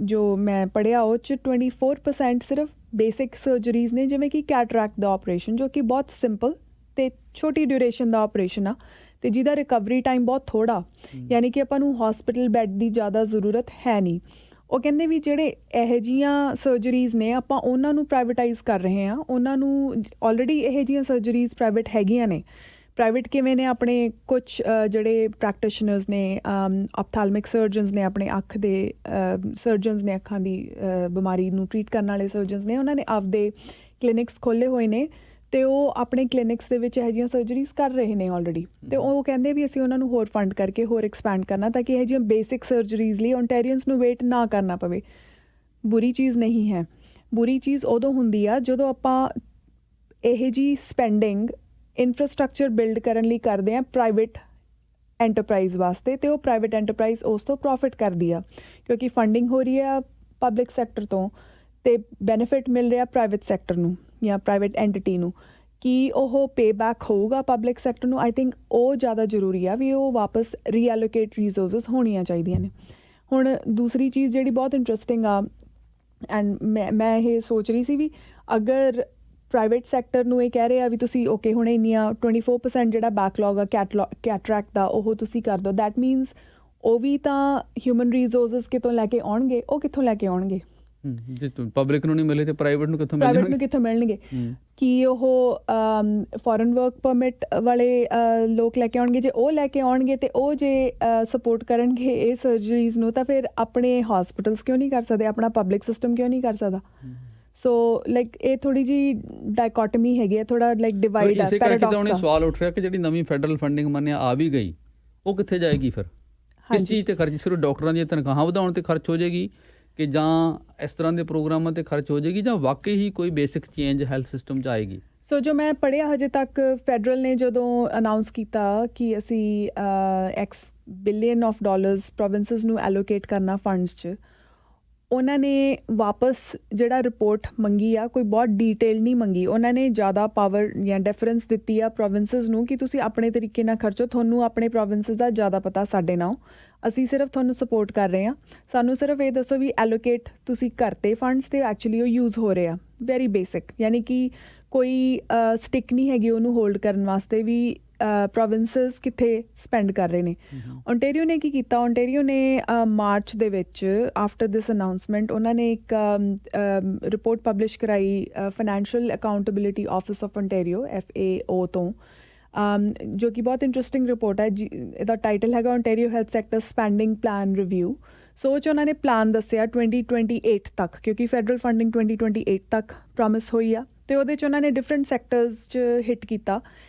ਜੋ ਮੈਂ ਪੜ੍ਹਿਆ ਉਹ 'ਚ 24% ਸਿਰਫ ਬੇਸਿਕ ਸਰਜਰੀਜ਼ ਨੇ ਜਿਵੇਂ ਕਿ ਕੈਟਰੈਕਟ ਦਾ ਆਪਰੇਸ਼ਨ ਜੋ ਕਿ ਬਹੁਤ ਸਿੰਪਲ ਅਤੇ ਛੋਟੀ ਡਿਊਰੇਸ਼ਨ ਦਾ ਆਪਰੇਸ਼ਨ ਆ ਅਤੇ ਜਿਹਦਾ ਰਿਕਵਰੀ ਟਾਈਮ ਬਹੁਤ ਥੋੜ੍ਹਾ ਯਾਨੀ ਕਿ ਆਪਾਂ ਨੂੰ ਹੌਸਪੀਟਲ ਬੈੱਡ ਦੀ ਜ਼ਿਆਦਾ ਜ਼ਰੂਰਤ ਹੈ ਨਹੀਂ ਉਹ ਕਹਿੰਦੇ ਵੀ ਜਿਹੜੇ ਇਹੋ ਜਿਹੀਆਂ ਸਰਜਰੀਜ਼ ਨੇ ਆਪਾਂ ਉਹਨਾਂ ਨੂੰ ਪ੍ਰਾਈਵੇਟਾਈਜ਼ ਕਰ ਰਹੇ ਹਾਂ ਉਹਨਾਂ ਨੂੰ ਆਲਰੇਡੀ ਇਹੋ ਜਿਹੀਆਂ ਸਰਜਰੀਜ਼ ਪ੍ਰਾਈਵੇਟ ਹੈਗੀਆਂ ਨੇ ਪ੍ਰਾਈਵੇਟ ਕਿਵੇਂ ਨੇ ਆਪਣੇ ਕੁਛ ਜਿਹੜੇ ਪ੍ਰੈਕਟੀਸ਼ਨਰਸ ਨੇ ਆਪਥੈਲਮਿਕ ਸਰਜਨਸ ਨੇ ਆਪਣੇ ਅੱਖ ਦੇ ਸਰਜਨਸ ਨੇ ਅੱਖਾਂ ਦੀ ਬਿਮਾਰੀ ਨੂੰ ਟਰੀਟ ਕਰਨ ਵਾਲੇ ਸਰਜਨਸ ਨੇ ਉਹਨਾਂ ਨੇ ਆਪਦੇ ਕਲੀਨਿਕਸ ਖੋਲ੍ਹੇ ਹੋਏ ਨੇ ਅਤੇ ਉਹ ਆਪਣੇ ਕਲੀਨਿਕਸ ਦੇ ਵਿੱਚ ਇਹੋ ਜਿਹੀਆਂ ਸਰਜਰੀਜ਼ ਕਰ ਰਹੇ ਨੇ ਆਲਰੇਡੀ ਅਤੇ ਉਹ ਕਹਿੰਦੇ ਵੀ ਅਸੀਂ ਉਹਨਾਂ ਨੂੰ ਹੋਰ ਫੰਡ ਕਰਕੇ ਹੋਰ ਐਕਸਪੈਂਡ ਕਰਨਾ ਤਾਂ ਕਿ ਇਹੋ ਜਿਹੀਆਂ ਬੇਸਿਕ ਸਰਜਰੀਜ਼ ਲਈ ਓਨਟਾਰੀਅਨਸ ਨੂੰ ਵੇਟ ਨਾ ਕਰਨਾ ਪਵੇ ਬੁਰੀ ਚੀਜ਼ ਨਹੀਂ ਹੈ ਬੁਰੀ ਚੀਜ਼ ਉਦੋਂ ਹੁੰਦੀ ਆ ਜਦੋਂ ਆਪਾਂ ਇਹੋ ਜਿਹੀ ਸਪੈਂਡਿੰਗ ਇਨਫਰਾਸਟਰਕਚਰ ਬਿਲਡ ਕਰਨ ਲਈ ਕਰਦੇ ਹਾਂ ਪ੍ਰਾਈਵੇਟ ਐਂਟਰਪ੍ਰਾਈਜ਼ ਵਾਸਤੇ ਅਤੇ ਉਹ ਪ੍ਰਾਈਵੇਟ ਐਂਟਰਪ੍ਰਾਈਜ਼ ਉਸ ਤੋਂ ਪ੍ਰੋਫਿਟ ਕਰਦੀ ਆ ਕਿਉਂਕਿ ਫੰਡਿੰਗ ਹੋ ਰਹੀ ਆ ਪਬਲਿਕ ਸੈਕਟਰ ਤੋਂ ਅਤੇ ਬੈਨੀਫਿਟ ਮਿਲ ਰਿਹਾ ਪ੍ਰਾਈਵੇਟ ਸੈਕਟਰ ਨੂੰ ਜਾਂ ਪ੍ਰਾਈਵੇਟ ਐਂਟਿਟੀ ਨੂੰ ਕੀ ਉਹ ਪੇ ਬੈਕ ਹੋਊਗਾ ਪਬਲਿਕ ਸੈਕਟਰ ਨੂੰ ਆਈ ਥਿੰਕ ਉਹ ਜ਼ਿਆਦਾ ਜ਼ਰੂਰੀ ਆ ਵੀ ਉਹ ਵਾਪਸ ਰੀਐਲੋਕੇਟ ਰਿਸੋਰਸਿਸ ਹੋਣੀਆਂ ਚਾਹੀਦੀਆਂ ਨੇ ਹੁਣ ਦੂਸਰੀ ਚੀਜ਼ ਜਿਹੜੀ ਬਹੁਤ ਇੰਟਰਸਟਿੰਗ ਆ ਐਂਡ ਮੈਂ ਇਹ ਸੋਚ ਰਹੀ ਸੀ ਵੀ ਅਗਰ ਪ੍ਰਾਈਵੇਟ ਸੈਕਟਰ ਨੂੰ ਇਹ ਕਹਿ ਰਹੇ ਆ ਵੀ ਤੁਸੀਂ ਓਕੇ ਹੁਣ ਇੰਨੀਆਂ 24% ਜਿਹੜਾ ਬੈਕਲੌਗ ਆ ਕੈਟਰੈਕਟ ਦਾ ਉਹ ਤੁਸੀਂ ਕਰ ਦਿਓ ਦੈਟ ਮੀਨਸ ਉਹ ਵੀ ਤਾਂ ਹਿਊਮਨ ਰਿਸੋਰਸਿਸ ਕਿਤੋਂ ਲੈ ਕੇ ਆਉਣਗੇ ਉਹ ਕਿੱਥੋਂ ਲੈ ਕੇ ਆਉਣਗੇ ਜੇ ਪਬਲਿਕ ਨੂੰ ਨਹੀਂ ਮਿਲੇ ਤੇ ਪ੍ਰਾਈਵੇਟ ਨੂੰ ਕਿੱਥੋਂ ਮਿਲਣਗੇ ਕੀ ਉਹ ਫੋਰਨ ਵਰਕ ਪਰਮਿਟ ਵਾਲੇ ਲੋਕ ਲੈ ਕੇ ਆਉਣਗੇ ਜੇ ਉਹ ਲੈ ਕੇ ਆਉਣਗੇ ਅਤੇ ਉਹ ਜੇ ਸਪੋਰਟ ਕਰਨਗੇ ਇਹ ਸਰਜਰੀਜ਼ ਨੂੰ ਤਾਂ ਫਿਰ ਆਪਣੇ ਹੌਸਪੀਟਲਸ ਕਿਉਂ ਨਹੀਂ ਕਰ ਸਕਦੇ ਆਪਣਾ ਪਬਲਿਕ ਸਿਸਟਮ ਕਿਉਂ ਨਹੀਂ ਕਰ ਸਕਦਾ ਸੋ ਲਾਈਕ ਇਹ ਥੋੜ੍ਹੀ ਜਿਹੀ ਡਾਇਕੋਟਮੀ ਹੈਗੀ ਹੈ ਥੋੜ੍ਹਾ ਲਾਈਕ ਡਿਵਾਈਡ ਆ ਪੈਰਾਡੌਕਸ ਆ ਸਵਾਲ ਉੱਠ ਰਿਹਾ ਕਿ ਜਿਹੜੀ ਨਵੀਂ ਫੈਡਰਲ ਫੰਡਿੰਗ ਮੰਨਿਆ ਆ ਵੀ ਗਈ ਉਹ ਕਿੱਥੇ ਜਾਏਗੀ ਫਿਰ ਕਿਸ ਚੀਜ਼ 'ਤੇ ਖਰਚ ਸਿਰਫ ਡਾਕਟਰਾਂ ਦੀਆਂ ਤਨਖਾਹਾਂ ਵਧਾਉਣ 'ਤੇ ਖਰਚ ਹੋ ਜਾਏਗੀ ਕਿ ਜਾਂ ਇਸ ਤਰ੍ਹਾਂ ਦੇ ਪ੍ਰੋਗਰਾਮਾਂ 'ਤੇ ਖਰਚ ਹੋ ਜਾਏਗੀ ਜਾਂ ਵਾਕਈ ਹੀ ਕੋਈ ਬੇਸਿਕ ਚੇਂਜ ਹੈਲਥ ਸਿਸਟਮ 'ਚ ਆਏਗੀ ਸੋ ਜੋ ਮੈਂ ਪੜ੍ਹਿਆ ਹਜੇ ਤੱਕ ਫੈਡਰਲ ਨੇ ਜਦੋਂ ਅਨਾਊਂਸ ਕੀਤਾ ਕਿ ਅਸੀਂ $X ਬਿਲੀਅਨ ਪ੍ਰੋਵਿੰਸਿਸ ਨੂੰ ਐਲੋਕੇਟ ਕਰਨਾ ਫੰਡਸ 'ਚ ਉਹਨਾਂ ਨੇ ਵਾਪਸ ਜਿਹੜਾ ਰਿਪੋਰਟ ਮੰਗੀ ਆ ਕੋਈ ਬਹੁਤ ਡੀਟੇਲ ਨਹੀਂ ਮੰਗੀ ਉਹਨਾਂ ਨੇ ਜ਼ਿਆਦਾ ਪਾਵਰ ਜਾਂ ਡੈਫਰੈਂਸ ਦਿੱਤੀ ਆ ਪ੍ਰੋਵਿੰਸਿਸ ਨੂੰ ਕਿ ਤੁਸੀਂ ਆਪਣੇ ਤਰੀਕੇ ਨਾਲ ਖਰਚੋ ਤੁਹਾਨੂੰ ਆਪਣੇ ਪ੍ਰੋਵਿੰਸਿਸ ਦਾ ਜ਼ਿਆਦਾ ਪਤਾ ਸਾਡੇ ਨਾਲੋਂ ਅਸੀਂ ਸਿਰਫ ਤੁਹਾਨੂੰ ਸਪੋਰਟ ਕਰ ਰਹੇ ਹਾਂ ਸਾਨੂੰ ਸਿਰਫ ਇਹ ਦੱਸੋ ਵੀ ਐਲੋਕੇਟ ਤੁਸੀਂ ਕਰਤੇ ਫੰਡਸ ਅਤੇ ਐਕਚੁਅਲੀ ਉਹ ਯੂਜ਼ ਹੋ ਰਹੇ ਆ ਵੈਰੀ ਬੇਸਿਕ ਯਾਨੀ ਕਿ ਕੋਈ ਸਟਿਕ ਨਹੀਂ ਹੈਗੀ ਉਹਨੂੰ ਹੋਲਡ ਕਰਨ ਵਾਸਤੇ ਵੀ ਪ੍ਰੋਵਿੰਸਿਸ ਕਿੱਥੇ ਸਪੈਂਡ ਕਰ ਰਹੇ ਨੇ ਓਨਟਾਰੀਓ ਨੇ ਕੀ ਕੀਤਾ ਓਨਟਾਰੀਓ ਨੇ ਮਾਰਚ ਦੇ ਵਿੱਚ ਆਫਟਰ ਦਿਸ ਅਨਾਊਂਸਮੈਂਟ ਉਹਨਾਂ ਨੇ ਇੱਕ ਰਿਪੋਰਟ ਪਬਲਿਸ਼ ਕਰਾਈ financial accountability office of Ontario FAO ਤੋਂ ਜੋ ਕਿ ਬਹੁਤ ਇੰਟਰਸਟਿੰਗ ਰਿਪੋਰਟ ਹੈ ਇਹਦਾ ਟਾਈਟਲ ਹੈਗਾ Ontario health sector spending plan review so ਉਹ 'ਚ ਉਹਨਾਂ ਨੇ ਪਲਾਨ ਦੱਸਿਆ 2028 ਤੱਕ ਕਿਉਂਕਿ ਫੈਡਰਲ ਫੰਡਿੰਗ 2028 ਤੱਕ ਪ੍ਰੋਮਿਸ ਹੋਈ ਆ ਅਤੇ ਉਹਦੇ 'ਚ ਉਹਨਾਂ ਨੇ ਡਿਫਰੈਂਟ ਸੈਕਟਰਸ 'ਚ ਹਿੱਟ ਕੀਤਾ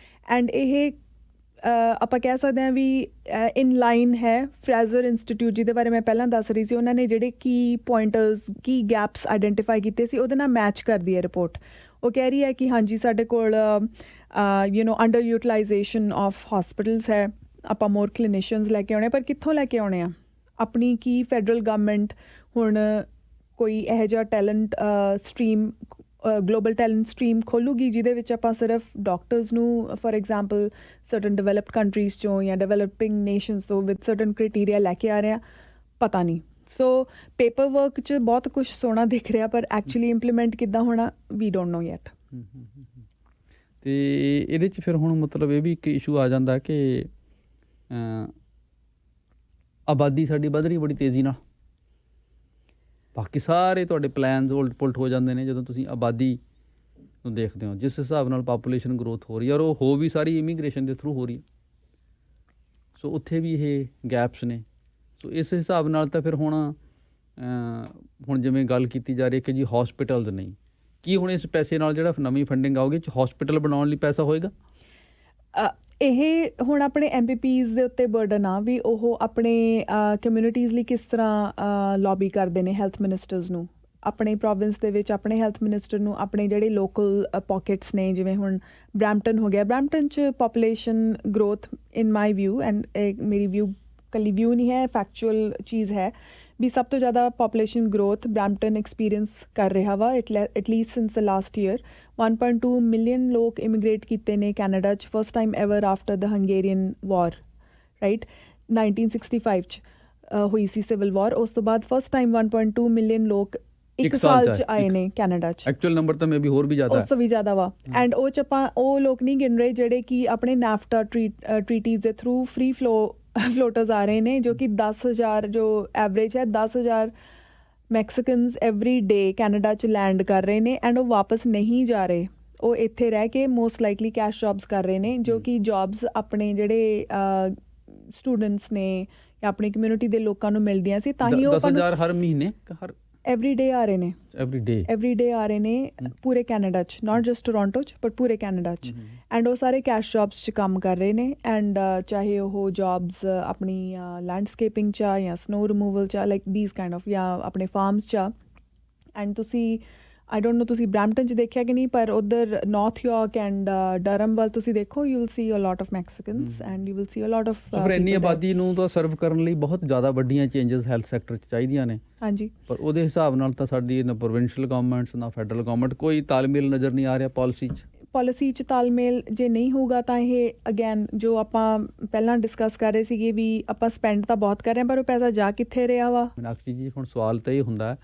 ਐਂਡ ਇਹ ਆਪਾਂ ਕਹਿ ਸਕਦੇ ਹਾਂ ਵੀ ਇਨ ਲਾਈਨ ਹੈ ਫਰੈਜ਼ਰ ਇੰਸਟੀਟਿਊਟ ਜਿਹਦੇ ਬਾਰੇ ਮੈਂ ਪਹਿਲਾਂ ਦੱਸ ਰਹੀ ਸੀ ਉਹਨਾਂ ਨੇ ਜਿਹੜੇ ਕੀ ਪੁਆਇੰਟਰਸ ਕੀ ਗੈਪਸ ਆਈਡੈਂਟੀਫਾਈ ਕੀਤੇ ਸੀ ਉਹਦੇ ਨਾਲ ਮੈਚ ਕਰਦੀ ਹੈ ਰਿਪੋਰਟ ਉਹ ਕਹਿ ਰਹੀ ਹੈ ਕਿ ਹਾਂਜੀ ਸਾਡੇ ਕੋਲ ਅੰਡਰ ਯੂਟੀਲਾਈਜੇਸ਼ਨ ਆਫ ਹੌਸਪੀਟਲਸ ਹੈ ਆਪਾਂ ਮੋਰ ਕਲੀਨਿਸ਼ੀਅਨਸ ਲੈ ਕੇ ਆਉਣੇ ਪਰ ਕਿੱਥੋਂ ਲੈ ਕੇ ਆਉਣੇ ਆ ਆਪਣੀ ਕੀ ਫੈਡਰਲ ਗਵਰਨਮੈਂਟ ਹੁਣ ਕੋਈ ਇਹੋ ਜਿਹਾ talent stream global talent stream ਖੋਲ੍ਹੂਗੀ ਜਿਹਦੇ ਵਿੱਚ ਆਪਾਂ ਸਿਰਫ ਡਾਕਟਰਸ ਨੂੰ for example certain developed countries 'ਚੋਂ ਜਾਂ ਡਿਵੈਲਪਿੰਗ ਨੇਸ਼ਨਸ ਤੋਂ ਵਿਦ ਸਰਟਨ ਕ੍ਰਾਈਟੀਰੀਆ ਲੈ ਕੇ ਆ ਰਹੇ ਹਾਂ ਪਤਾ ਨਹੀਂ ਸੋ ਪੇਪਰ ਵਰਕ 'ਚ ਬਹੁਤ ਕੁਛ ਸੋਹਣਾ ਦਿਖ ਰਿਹਾ ਪਰ ਐਕਚੁਅਲੀ ਇੰਪਲੀਮੈਂਟ ਕਿੱਦਾਂ ਹੋਣਾ ਵੀ ਡੋਂਟ ਨੋ ਯੈਟ ਅਤੇ ਇਹਦੇ 'ਚ ਫਿਰ ਹੁਣ ਮਤਲਬ ਇਹ ਵੀ ਇੱਕ ਇਸ਼ੂ ਆ ਜਾਂਦਾ ਕਿ ਆਬਾਦੀ ਸਾਡੀ ਵੱਧ ਰਹੀ ਬੜੀ ਤੇਜ਼ੀ ਨਾਲ ਬਾਕੀ ਸਾਰੇ ਤੁਹਾਡੇ ਪਲਾਨਸ ਉਲਟ ਪੁਲਟ ਹੋ ਜਾਂਦੇ ਨੇ ਜਦੋਂ ਤੁਸੀਂ ਆਬਾਦੀ ਨੂੰ ਦੇਖਦੇ ਹੋ ਜਿਸ ਹਿਸਾਬ ਨਾਲ ਪਾਪੂਲੇਸ਼ਨ ਗਰੋਥ ਹੋ ਰਹੀ ਹੈ ਔਰ ਉਹ ਹੋ ਵੀ ਸਾਰੀ ਇਮੀਗ੍ਰੇਸ਼ਨ ਦੇ ਥਰੂ ਹੋ ਰਹੀ ਹੈ ਸੋ ਉੱਥੇ ਵੀ ਇਹ ਗੈਪਸ ਨੇ ਸੋ ਇਸ ਹਿਸਾਬ ਨਾਲ ਤਾਂ ਫਿਰ ਹੁਣ ਜਿਵੇਂ ਗੱਲ ਕੀਤੀ ਜਾ ਰਹੀ ਹੈ ਕਿ ਜੀ ਹੌਸਪੀਟਲਸ ਨਹੀਂ ਕੀ ਹੁਣ ਇਸ ਪੈਸੇ ਨਾਲ ਜਿਹੜਾ ਨਵੀਂ ਫੰਡਿੰਗ ਆਊਗੀ ਹੌਸਪੀਟਲ ਬਣਾਉਣ ਲਈ ਪੈਸਾ ਹੋਏਗਾ ਇਹ ਹੁਣ ਆਪਣੇ MPPs ਦੇ ਉੱਤੇ ਬਰਡਨ ਆ ਵੀ ਉਹ ਆਪਣੇ ਕਮਿਊਨਿਟੀਜ਼ ਲਈ ਕਿਸ ਤਰ੍ਹਾਂ ਲੌਬੀ ਕਰਦੇ ਨੇ ਹੈਲਥ ਮਿਨਿਸਟਰਸ ਨੂੰ ਆਪਣੇ ਪ੍ਰੋਵਿੰਸ ਦੇ ਵਿੱਚ ਆਪਣੇ ਹੈਲਥ ਮਿਨਿਸਟਰ ਨੂੰ ਆਪਣੇ ਜਿਹੜੇ ਲੋਕਲ ਪੋਕਟਸ ਨੇ, ਜਿਵੇਂ ਹੁਣ ਬਰੈਂਪਟਨ ਹੋ ਗਿਆ, ਬਰੈਂਪਟਨ 'ਚ population growth in my view, and ਮੇਰੀ ਕੱਲੀ ਵਿਊ ਨਹੀਂ ਹੈ, ਫੈਕਚੁਅਲ ਚੀਜ਼ ਹੈ ਵੀ ਸਭ ਤੋਂ ਜ਼ਿਆਦਾ ਪਾਪੂਲੇਸ਼ਨ ਗਰੋਥ ਬਰੈਂਪਟਨ ਐਕਸਪੀਰੀਅੰਸ ਕਰ ਰਿਹਾ ਵਾ at least since the last year. 1.2 million ਲੋਕ ਇਮੀਗ੍ਰੇਟ ਕੀਤੇ ਨੇ ਕੈਨੇਡਾ 'ਚ, first time ever after the Hungarian war, right, 1965 'ਚ ਹੋਈ ਸੀ ਸਿਵਲ ਵਾਰ। ਉਸ ਤੋਂ ਬਾਅਦ ਫਸਟ ਟਾਈਮ 1.2 ਮਿਲੀਅਨ ਲੋਕ ਇੱਕ ਸਾਲ 'ਚ ਆਏ ਨੇ ਕੈਨੇਡਾ 'ਚ। ਐਕਚੁਅਲ ਨੰਬਰ ਤਾਂ ਮੇਬੀ ਹੋਰ ਵੀ ਜ਼ਿਆਦਾ, ਉਸ ਤੋਂ ਵੀ ਜ਼ਿਆਦਾ ਵਾ। ਐਂਡ ਉਹ 'ਚ ਆਪਾਂ ਉਹ ਲੋਕ ਨਹੀਂ ਗਿਣ ਰਹੇ ਜਿਹੜੇ ਕਿ ਆਪਣੇ ਨੈਫਟਾ ਟਰੀਟੀਜ਼ ਦੇ ਥਰੂ ਫ੍ਰੀ ਫਲੋਟਰਸ ਆ ਰਹੇ ਨੇ, ਜੋ ਕਿ 10,000 ਜੋ ਐਵਰੇਜ ਹੈ 10,000 ਮੈਕਸੀਕਨਸ ਐਵਰੀ ਡੇ ਕੈਨੇਡਾ 'ਚ ਲੈਂਡ ਕਰ ਰਹੇ ਨੇ, ਐਂਡ ਉਹ ਵਾਪਸ ਨਹੀਂ ਜਾ ਰਹੇ, ਉਹ ਇੱਥੇ ਰਹਿ ਕੇ ਮੋਸਟ ਲਾਈਕਲੀ ਕੈਸ਼ ਜੌਬਸ ਕਰ ਰਹੇ ਨੇ, ਜੋ ਕਿ ਜੌਬਸ ਆਪਣੇ ਜਿਹੜੇ ਸਟੂਡੈਂਟਸ ਨੇ ਜਾਂ ਆਪਣੀ ਕਮਿਊਨਿਟੀ ਦੇ ਲੋਕਾਂ ਨੂੰ ਮਿਲਦੀਆਂ ਸੀ। ਤਾਂ ਹੀ ਉਹ 10,000 ਹਰ ਮਹੀਨੇ, ਹਰ ਐਵਰੀ ਡੇ ਆ ਰਹੇ ਨੇ, ਐਵਰੀ ਡੇ ਆ ਰਹੇ ਨੇ ਪੂਰੇ ਕੈਨੇਡਾ 'ਚ, ਨਾਟ ਜਸਟ ਟੋਰਾਂਟੋ 'ਚ ਬਟ ਪੂਰੇ ਕੈਨੇਡਾ 'ਚ। ਐਂਡ ਉਹ ਸਾਰੇ ਕੈਸ਼ ਜੌਬਸ 'ਚ ਕੰਮ ਕਰ ਰਹੇ ਨੇ, ਐਂਡ ਚਾਹੇ ਉਹ ਜੌਬਸ ਆਪਣੀ ਲੈਂਡਸਕੇਪਿੰਗ 'ਚ ਆ ਜਾਂ ਸਨੋ ਰਿਮੂਵਲ 'ਚ ਆ, ਲਾਈਕ ਦੀਜ਼ ਕਾਈਂਡ ਆਫ, ਜਾਂ ਆਪਣੇ ਫਾਰਮਸ 'ਚ ਆ। ਐਂਡ ਤੁਸੀਂ ਆਈ ਡੋਂਟ ਨੋ ਤੁਸੀਂ ਬਰੈਂਪਟਨ 'ਚ ਦੇਖਿਆ ਕਿ ਨਹੀਂ, ਪਰ ਉੱਧਰ ਨਾਰਥ ਯਾਰਕ ਐਂਡ ਡਰਹਮ ਵੱਲ ਤੁਸੀਂ ਦੇਖੋ, you will see a lot of Mexicans and you will see a lot of. ਪਰ ਇੰਨੀ ਆਬਾਦੀ ਨੂੰ ਤਾਂ ਸਰਵ ਕਰਨ ਲਈ ਬਹੁਤ ਜ਼ਿਆਦਾ ਵੱਡੀਆਂ ਚੇਂਜਸ ਹੈਲਥ ਸੈਕਟਰ 'ਚ ਚਾਹੀਦੀਆਂ ਨੇ। ਹਾਂਜੀ, ਪਰ ਉਹਦੇ ਹਿਸਾਬ ਨਾਲ ਤਾਂ ਸਾਡੀ ਨਾ ਪ੍ਰੋਵਿੰਸ਼ੀਅਲ ਗਵਰਨਮੈਂਟਸ ਨਾ ਫੈਡਰਲ ਗਵਰਨਮੈਂਟ ਕੋਈ ਤਾਲਮੇਲ ਨਜ਼ਰ ਨਹੀਂ ਆ ਰਿਹਾ ਪਾਲਿਸੀ 'ਚ ਤਾਲਮੇਲ ਜੇ ਨਹੀਂ ਹੋਊਗਾ ਤਾਂ ਇਹ ਅਗੇਨ ਜੋ ਆਪਾਂ ਪਹਿਲਾਂ ਡਿਸਕਸ ਕਰ ਰਹੇ ਸੀਗੇ ਵੀ ਆਪਾਂ ਸਪੈਂਡ ਤਾਂ ਬਹੁਤ ਕਰ ਰਹੇ ਹਾਂ, ਪਰ ਉਹ ਪੈਸਾ ਜਾ ਕਿੱਥੇ ਰਿਹਾ ਵਾ। ਮੀਨਾਕਸ਼ੀ ਜੀ, ਹੁਣ ਸਵਾਲ ਤਾਂ ਇਹ ਹੁੰਦਾ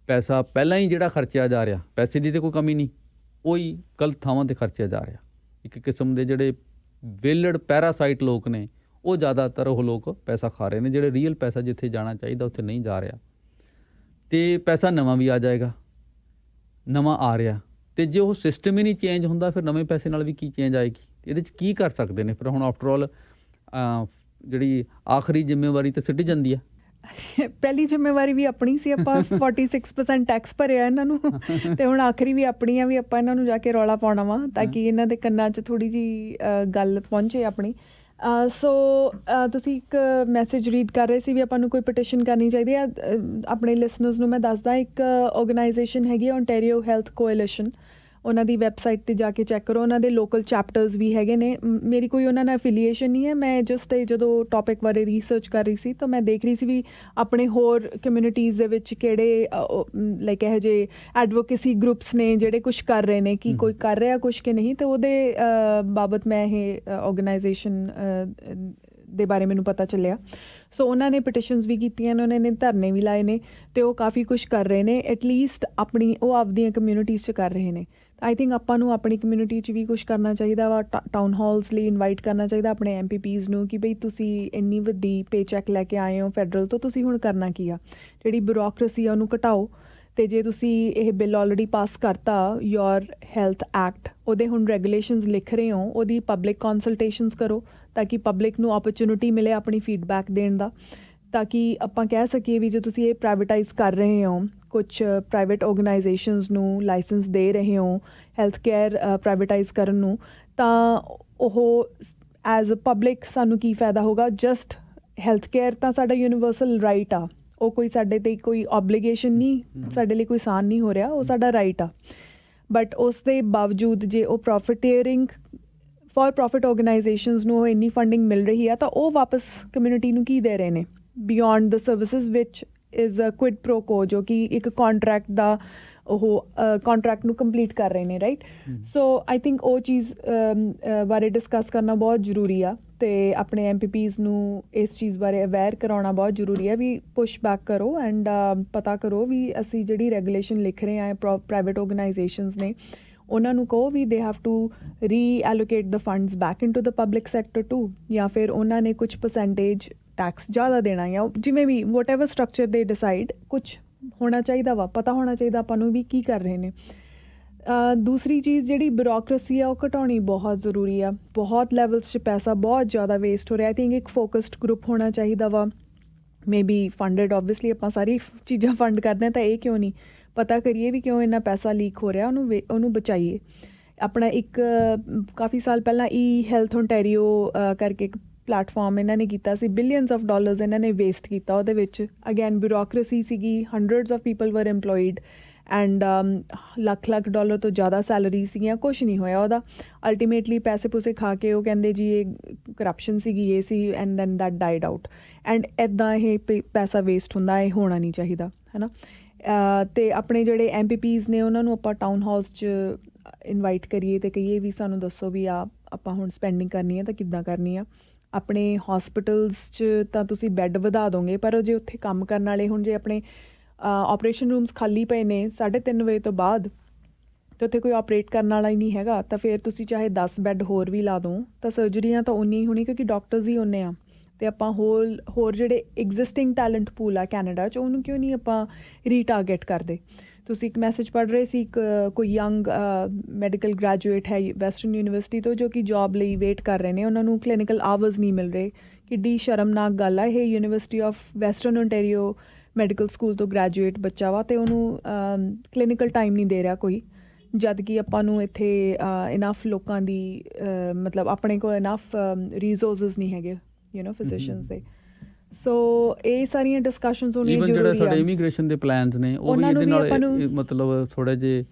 ਪੈਸਾ ਪਹਿਲਾਂ ਹੀ ਜਿਹੜਾ ਖਰਚਿਆ ਜਾ ਰਿਹਾ, ਪੈਸੇ ਦੀ ਤਾਂ ਕੋਈ ਕਮੀ ਨਹੀਂ, ਉਹੀ ਗਲਤ ਥਾਵਾਂ 'ਤੇ ਖਰਚਿਆ ਜਾ ਰਿਹਾ। ਇੱਕ ਕਿਸਮ ਦੇ ਜਿਹੜੇ ਵੇਲਡ ਪੈਰਾਸਾਈਟ ਲੋਕ ਨੇ, ਉਹ ਜ਼ਿਆਦਾਤਰ ਉਹ ਲੋਕ ਪੈਸਾ ਖਾ ਰਹੇ ਨੇ, ਜਿਹੜੇ ਰੀਅਲ ਪੈਸਾ ਜਿੱਥੇ ਜਾਣਾ ਚਾਹੀਦਾ ਉੱਥੇ ਨਹੀਂ ਜਾ ਰਿਹਾ। ਅਤੇ ਪੈਸਾ ਨਵਾਂ ਵੀ ਆ ਜਾਏਗਾ, ਨਵਾਂ ਆ ਰਿਹਾ, ਅਤੇ ਜੇ ਉਹ ਸਿਸਟਮ ਹੀ ਨਹੀਂ ਚੇਂਜ ਹੁੰਦਾ ਫਿਰ ਨਵੇਂ ਪੈਸੇ ਨਾਲ ਵੀ ਕੀ ਚੇਂਜ ਆਏਗੀ? ਇਹਦੇ 'ਚ ਕੀ ਕਰ ਸਕਦੇ ਨੇ ਫਿਰ? ਹੁਣ ਆਫਟਰ ਆਲ ਜਿਹੜੀ ਆਖਰੀ ਜ਼ਿੰਮੇਵਾਰੀ ਤਾਂ ਸਿਟੀਜ਼ਨ ਦੀ ਆ। ਪਹਿਲੀ ਜ਼ਿੰਮੇਵਾਰੀ ਵੀ ਆਪਣੀ ਸੀ, ਆਪਾਂ 46% ਟੈਕਸ ਭਰਿਆ ਇਹਨਾਂ ਨੂੰ, ਅਤੇ ਹੁਣ ਆਖਰੀ ਵੀ ਆਪਣੀ ਆ ਵੀ ਆਪਾਂ ਇਹਨਾਂ ਨੂੰ ਜਾ ਕੇ ਰੌਲਾ ਪਾਉਣਾ ਵਾ ਤਾਂ ਕਿ ਇਹਨਾਂ ਦੇ ਕੰਨਾਂ 'ਚ ਥੋੜ੍ਹੀ ਜਿਹੀ ਗੱਲ ਪਹੁੰਚੇ ਆਪਣੀ। ਸੋ ਤੁਸੀਂ ਇੱਕ ਮੈਸੇਜ ਰੀਡ ਕਰ ਰਹੇ ਸੀ ਵੀ ਆਪਾਂ ਨੂੰ ਕੋਈ ਪਟੀਸ਼ਨ ਕਰਨੀ ਚਾਹੀਦੀ ਹੈ। ਆਪਣੇ ਲਿਸਨਰਸ ਨੂੰ ਮੈਂ ਦੱਸਦਾ, ਇੱਕ ਆਰਗੇਨਾਈਜੇਸ਼ਨ ਹੈਗੀ ਓਨਟਾਰੀਓ ਹੈਲਥ ਕੋਐਲੀਸ਼ਨ, ਉਹਨਾਂ ਦੀ ਵੈਬਸਾਈਟ 'ਤੇ ਜਾ ਕੇ ਚੈੱਕ ਕਰੋ, ਉਹਨਾਂ ਦੇ ਲੋਕਲ ਚੈਪਟਰਸ ਵੀ ਹੈਗੇ ਨੇ। ਮੇਰੀ ਕੋਈ ਉਹਨਾਂ ਨਾਲ ਐਫੀਲੀਏਸ਼ਨ ਨਹੀਂ ਹੈ, ਮੈਂ ਜਸਟ ਜਦੋਂ ਟੌਪਿਕ ਬਾਰੇ ਰਿਸਰਚ ਕਰ ਰਹੀ ਸੀ ਤਾਂ ਮੈਂ ਦੇਖ ਰਹੀ ਸੀ ਵੀ ਆਪਣੇ ਹੋਰ ਕਮਿਊਨਿਟੀਜ਼ ਦੇ ਵਿੱਚ ਕਿਹੜੇ ਲਾਈਕ ਇਹੋ ਜਿਹੇ ਐਡਵੋਕੇਸੀ ਗਰੁੱਪਸ ਨੇ ਜਿਹੜੇ ਕੁਛ ਕਰ ਰਹੇ ਨੇ, ਕਿ ਕੋਈ ਕਰ ਰਿਹਾ ਕੁਛ ਕਿ ਨਹੀਂ, ਅਤੇ ਉਹਦੇ ਬਾਬਤ ਮੈਂ ਇਹ ਆਰਗੇਨਾਈਜੇਸ਼ਨ ਦੇ ਬਾਰੇ ਮੈਨੂੰ ਪਤਾ ਚੱਲਿਆ। ਸੋ ਉਹਨਾਂ ਨੇ ਪਟੀਸ਼ਨਸ ਵੀ ਕੀਤੀਆਂ ਨੇ, ਉਹਨਾਂ ਨੇ ਧਰਨੇ ਵੀ ਲਾਏ ਨੇ, ਅਤੇ ਉਹ ਕਾਫੀ ਕੁਛ ਕਰ ਰਹੇ ਨੇ, ਐਟਲੀਸਟ ਆਪਣੀ ਉਹ ਆਪਦੀਆਂ ਕਮਿਊਨਿਟੀਜ਼ 'ਚ ਕਰ ਰਹੇ ਨੇ। ਆਈ ਥਿੰਕ ਆਪਾਂ ਨੂੰ ਆਪਣੀ ਕਮਿਊਨਿਟੀ 'ਚ ਵੀ ਕੁਛ ਕਰਨਾ ਚਾਹੀਦਾ ਵਾ, ਟਾਊਨ ਹਾਲਸ ਲਈ ਇਨਵਾਈਟ ਕਰਨਾ ਚਾਹੀਦਾ ਆਪਣੇ MPPs ਨੂੰ ਕਿ ਬਈ ਤੁਸੀਂ ਇੰਨੀ ਵੱਡੀ ਪੇ ਚੈੱਕ ਲੈ ਕੇ ਆਏ ਹੋ ਫੈਡਰਲ ਤੋਂ, ਤੁਸੀਂ ਹੁਣ ਕਰਨਾ ਕੀ ਆ? ਜਿਹੜੀ ਬਿਊਰੋਕਰੇਸੀ ਆ ਉਹਨੂੰ ਘਟਾਓ, ਅਤੇ ਜੇ ਤੁਸੀਂ ਇਹ ਬਿੱਲ ਆਲਰੇਡੀ ਪਾਸ ਕਰਤਾ ਯੋਰ ਹੈਲਥ ਐਕਟ, ਉਹਦੇ ਹੁਣ ਰੈਗੂਲੇਸ਼ਨਸ ਲਿਖ ਰਹੇ ਹੋ, ਉਹਦੀ ਪਬਲਿਕ ਕੰਸਲਟੇਸ਼ਨਸ ਕਰੋ ਤਾਂ ਕਿ ਪਬਲਿਕ ਨੂੰ ਓਪਰਚੁਨਿਟੀ ਮਿਲੇ ਆਪਣੀ ਫੀਡਬੈਕ ਦੇਣ ਦਾ, ਤਾਂ ਕਿ ਆਪਾਂ ਕਹਿ ਸਕੀਏ ਵੀ ਜੇ ਤੁਸੀਂ ਇਹ ਪ੍ਰਾਈਵੇਟਾਈਜ਼ ਕਰ ਰਹੇ ਹੋ, ਕੁਛ ਪ੍ਰਾਈਵੇਟ ਆਰਗੇਨਾਈਜੇਸ਼ਨਸ ਨੂੰ ਲਾਇਸੈਂਸ ਦੇ ਰਹੇ ਹੋ ਹੈਲਥ ਕੇਅਰ ਪ੍ਰਾਈਵੇਟਾਈਜ਼ ਕਰਨ ਨੂੰ, ਤਾਂ ਉਹ ਐਜ਼ ਅ ਪਬਲਿਕ ਸਾਨੂੰ ਕੀ ਫਾਇਦਾ ਹੋਗਾ? ਜਸਟ ਹੈਲਥ ਕੇਅਰ ਤਾਂ ਸਾਡਾ ਯੂਨੀਵਰਸਲ ਰਾਈਟ ਆ, ਉਹ ਕੋਈ ਸਾਡੇ 'ਤੇ ਕੋਈ ਓਬਲੀਗੇਸ਼ਨ ਨਹੀਂ, ਸਾਡੇ ਲਈ ਕੋਈ ਆਸਾਨ ਨਹੀਂ ਹੋ ਰਿਹਾ, ਉਹ ਸਾਡਾ ਰਾਈਟ ਆ। ਬਟ ਉਸ ਦੇ ਬਾਵਜੂਦ ਜੇ ਉਹ ਪ੍ਰੋਫਿਟੇਅਰਿੰਗ ਫॉर ਪ੍ਰੋਫਿਟ ਆਰਗੇਨਾਈਜੇਸ਼ਨਸ ਨੂੰ ਇੰਨੀ ਫੰਡਿੰਗ ਮਿਲ ਰਹੀ ਆ, ਤਾਂ ਉਹ ਵਾਪਸ ਕਮਿਊਨਿਟੀ ਨੂੰ ਕੀ ਦੇ ਰਹੇ ਨੇ? Beyond the services which is a quid pro quo, ਜੋ ਕਿ ਇੱਕ ਕੰਟਰੈਕਟ ਦਾ ਉਹ ਕੰਟਰੈਕਟ ਨੂੰ ਕੰਪਲੀਟ ਕਰ ਰਹੇ ਨੇ, ਰਾਈਟ? ਸੋ ਆਈ ਥਿੰਕ ਉਹ ਚੀਜ਼ ਬਾਰੇ ਡਿਸਕਸ ਕਰਨਾ ਬਹੁਤ ਜ਼ਰੂਰੀ ਆ, ਅਤੇ ਆਪਣੇ MPPs ਨੂੰ ਇਸ ਚੀਜ਼ ਬਾਰੇ ਅਵੇਅਰ ਕਰਾਉਣਾ ਬਹੁਤ ਜ਼ਰੂਰੀ ਹੈ ਵੀ ਪੁਸ਼ ਬੈਕ ਕਰੋ ਐਂਡ ਪਤਾ ਕਰੋ ਵੀ ਅਸੀਂ ਜਿਹੜੀ ਰੈਗੂਲੇਸ਼ਨ ਲਿਖ ਰਹੇ ਹਾਂ ਪ੍ਰਾਈਵੇਟ ਆਰਗੇਨਾਈਜੇਸ਼ਨਸ ਨੇ, ਉਹਨਾਂ ਨੂੰ ਕਹੋ ਵੀ they have to reallocate the funds back into the public sector too, ਜਾਂ ਫਿਰ ਉਹਨਾਂ ਨੇ ਕੁਛ ਪਰਸੈਂਟੇਜ ਟੈਕਸ ਜ਼ਿਆਦਾ ਦੇਣਾ, ਜਾਂ ਜਿਵੇਂ ਵੀ ਵਟ ਐਵਰ ਸਟਰਕਚਰ ਦੇ ਡਿਸਾਈਡ, ਕੁਛ ਹੋਣਾ ਚਾਹੀਦਾ ਵਾ, ਪਤਾ ਹੋਣਾ ਚਾਹੀਦਾ ਆਪਾਂ ਨੂੰ ਵੀ ਕੀ ਕਰ ਰਹੇ ਨੇ। ਦੂਸਰੀ ਚੀਜ਼ ਜਿਹੜੀ ਬਿਊਰੋਕਰੇਸੀ ਆ ਉਹ ਘਟਾਉਣੀ ਬਹੁਤ ਜ਼ਰੂਰੀ ਆ, ਬਹੁਤ ਲੈਵਲਸ 'ਚ ਪੈਸਾ ਬਹੁਤ ਜ਼ਿਆਦਾ ਵੇਸਟ ਹੋ ਰਿਹਾ। ਆਈ ਥਿੰਕ ਇੱਕ ਫੋਕਸਡ ਗਰੁੱਪ ਹੋਣਾ ਚਾਹੀਦਾ ਵਾ, ਮੇ ਬੀ ਫੰਡਡ, ਓਬਵੀਅਸਲੀ ਆਪਾਂ ਸਾਰੀ ਚੀਜ਼ਾਂ ਫੰਡ ਕਰਦੇ ਹਾਂ ਤਾਂ ਇਹ ਕਿਉਂ ਨਹੀਂ ਪਤਾ ਕਰੀਏ ਵੀ ਕਿਉਂ ਇੰਨਾ ਪੈਸਾ ਲੀਕ ਹੋ ਰਿਹਾ, ਉਹਨੂੰ ਬਚਾਈਏ। ਆਪਣਾ ਇੱਕ ਕਾਫੀ ਸਾਲ ਪਹਿਲਾਂ ਹੈਲਥ ਓਨਟਾਰੀਓ ਕਰਕੇ ਇੱਕ ਪਲੇਟਫਾਰਮ ਇਹਨਾਂ ਨੇ ਕੀਤਾ ਸੀ, ਬਿਲੀਅਨਸ ਆਫ ਡਾਲਰਸ ਇਹਨਾਂ ਨੇ ਵੇਸਟ ਕੀਤਾ ਉਹਦੇ ਵਿੱਚ। ਅਗੇਨ ਬਿਊਰੋਕਰੇਸੀ ਸੀਗੀ, ਹੰਡਰਡਸ ਆਫ ਪੀਪਲ ਵਰ ਇੰਪਲੋਇਡ ਐਂਡ ਲੱਖ ਡਾਲਰ ਤੋਂ ਜ਼ਿਆਦਾ ਸੈਲਰੀ ਸੀਗੀਆਂ, ਕੁਛ ਨਹੀਂ ਹੋਇਆ ਉਹਦਾ। ਅਲਟੀਮੇਟਲੀ ਪੈਸੇ ਪੂਸੇ ਖਾ ਕੇ ਉਹ ਕਹਿੰਦੇ ਜੀ ਇਹ ਕਰਪਸ਼ਨ ਸੀਗੀ, ਇਹ ਸੀ, and then that died out. And ਇੱਦਾਂ ਇਹ ਪੈਸਾ ਵੇਸਟ ਹੁੰਦਾ, ਇਹ ਹੋਣਾ ਨਹੀਂ ਚਾਹੀਦਾ, ਹੈ ਨਾ। ਅਤੇ ਆਪਣੇ ਜਿਹੜੇ MPPs ਨੇ ਉਹਨਾਂ ਨੂੰ ਆਪਾਂ ਟਾਊਨ ਹਾਲਸ 'ਚ ਇਨਵਾਈਟ ਕਰੀਏ ਅਤੇ ਕਹੀਏ ਵੀ ਸਾਨੂੰ ਦੱਸੋ ਵੀ ਆਪਾਂ ਹੁਣ ਸਪੈਂਡਿੰਗ ਕਰਨੀ ਹੈ ਤਾਂ ਕਿੱਦਾਂ ਕਰਨੀ ਆ। ਆਪਣੇ ਹੌਸਪੀਟਲਸ 'ਚ ਤਾਂ ਤੁਸੀਂ ਬੈੱਡ ਵਧਾ ਦੋਗੇ, ਪਰ ਜੇ ਉੱਥੇ ਕੰਮ ਕਰਨ ਵਾਲੇ ਹੁਣ ਜੇ ਆਪਣੇ ਆਪਰੇਸ਼ਨ ਰੂਮਸ ਖਾਲੀ ਪਏ ਨੇ 3:30 ਵਜੇ ਤੋਂ ਬਾਅਦ, ਅਤੇ ਉੱਥੇ ਕੋਈ ਆਪਰੇਟ ਕਰਨ ਵਾਲਾ ਹੀ ਨਹੀਂ ਹੈਗਾ, ਤਾਂ ਫਿਰ ਤੁਸੀਂ ਚਾਹੇ 10 ਬੈੱਡ ਹੋਰ ਵੀ ਲਾ ਦਿਓ ਤਾਂ ਸਰਜਰੀਆਂ ਤਾਂ ਉਨੀਆਂ ਹੀ ਹੋਣੀ, ਕਿਉਂਕਿ ਡਾਕਟਰਸ ਹੀ ਉਨੇ ਆ। ਅਤੇ ਆਪਾਂ ਹੋਰ ਜਿਹੜੇ ਐਗਜ਼ਿਸਟਿੰਗ ਟੈਲੈਂਟ ਪੂਲ ਆ ਕੈਨੇਡਾ 'ਚ, ਉਹਨੂੰ ਕਿਉਂ ਨਹੀਂ ਆਪਾਂ ਰੀਟਾਰਗੇਟ ਕਰਦੇ। ਤੁਸੀਂ ਇੱਕ ਮੈਸੇਜ ਪੜ੍ਹ ਰਹੇ ਸੀ, ਕੋਈ ਯੰਗ ਮੈਡੀਕਲ ਗ੍ਰੈਜੂਏਟ ਹੈ ਵੈਸਟਰਨ ਯੂਨੀਵਰਸਿਟੀ ਤੋਂ, ਜੋ ਕਿ ਜੋਬ ਲਈ ਵੇਟ ਕਰ ਰਹੇ ਨੇ, ਉਹਨਾਂ ਨੂੰ ਕਲੀਨਿਕਲ ਆਵਰਸ ਨਹੀਂ ਮਿਲ ਰਹੇ। ਕਿੱਡੀ ਸ਼ਰਮਨਾਕ ਗੱਲ ਆ ਇਹ। University of western Ontario medical school ਤੋਂ ਗ੍ਰੈਜੂਏਟ ਬੱਚਾ ਵਾ ਅਤੇ ਉਹਨੂੰ ਕਲੀਨਿਕਲ ਟਾਈਮ ਨਹੀਂ ਦੇ ਰਿਹਾ ਕੋਈ, ਜਦ ਕਿ ਆਪਾਂ ਨੂੰ ਇੱਥੇ ਇਨਫ ਲੋਕਾਂ ਦੀ ਮਤਲਬ ਆਪਣੇ ਕੋਲ ਇਨਫ ਰਿਸੋਰਸਿਸ ਨਹੀਂ ਹੈਗੇ ਫਿਜ਼ੀਸ਼ੀਅਨਸ ਦੇ। ਸੋ ਇਹ ਸਾਰੀਆਂ ਡਿਸਕਸ਼ਨਸ ਹੋਣੀਆਂ ਜ਼ਰੂਰੀ ਆ। ਜਿਹੜੇ ਸਾਡੇ ਇਮੀਗ੍ਰੇਸ਼ਨ ਦੇ ਪਲਾਨਸ ਨੇ ਉਹ ਵੀ ਇਹਦੇ ਨਾਲ ਮਤਲਬ ਥੋੜ੍ਹੇ ਜਿਹੇ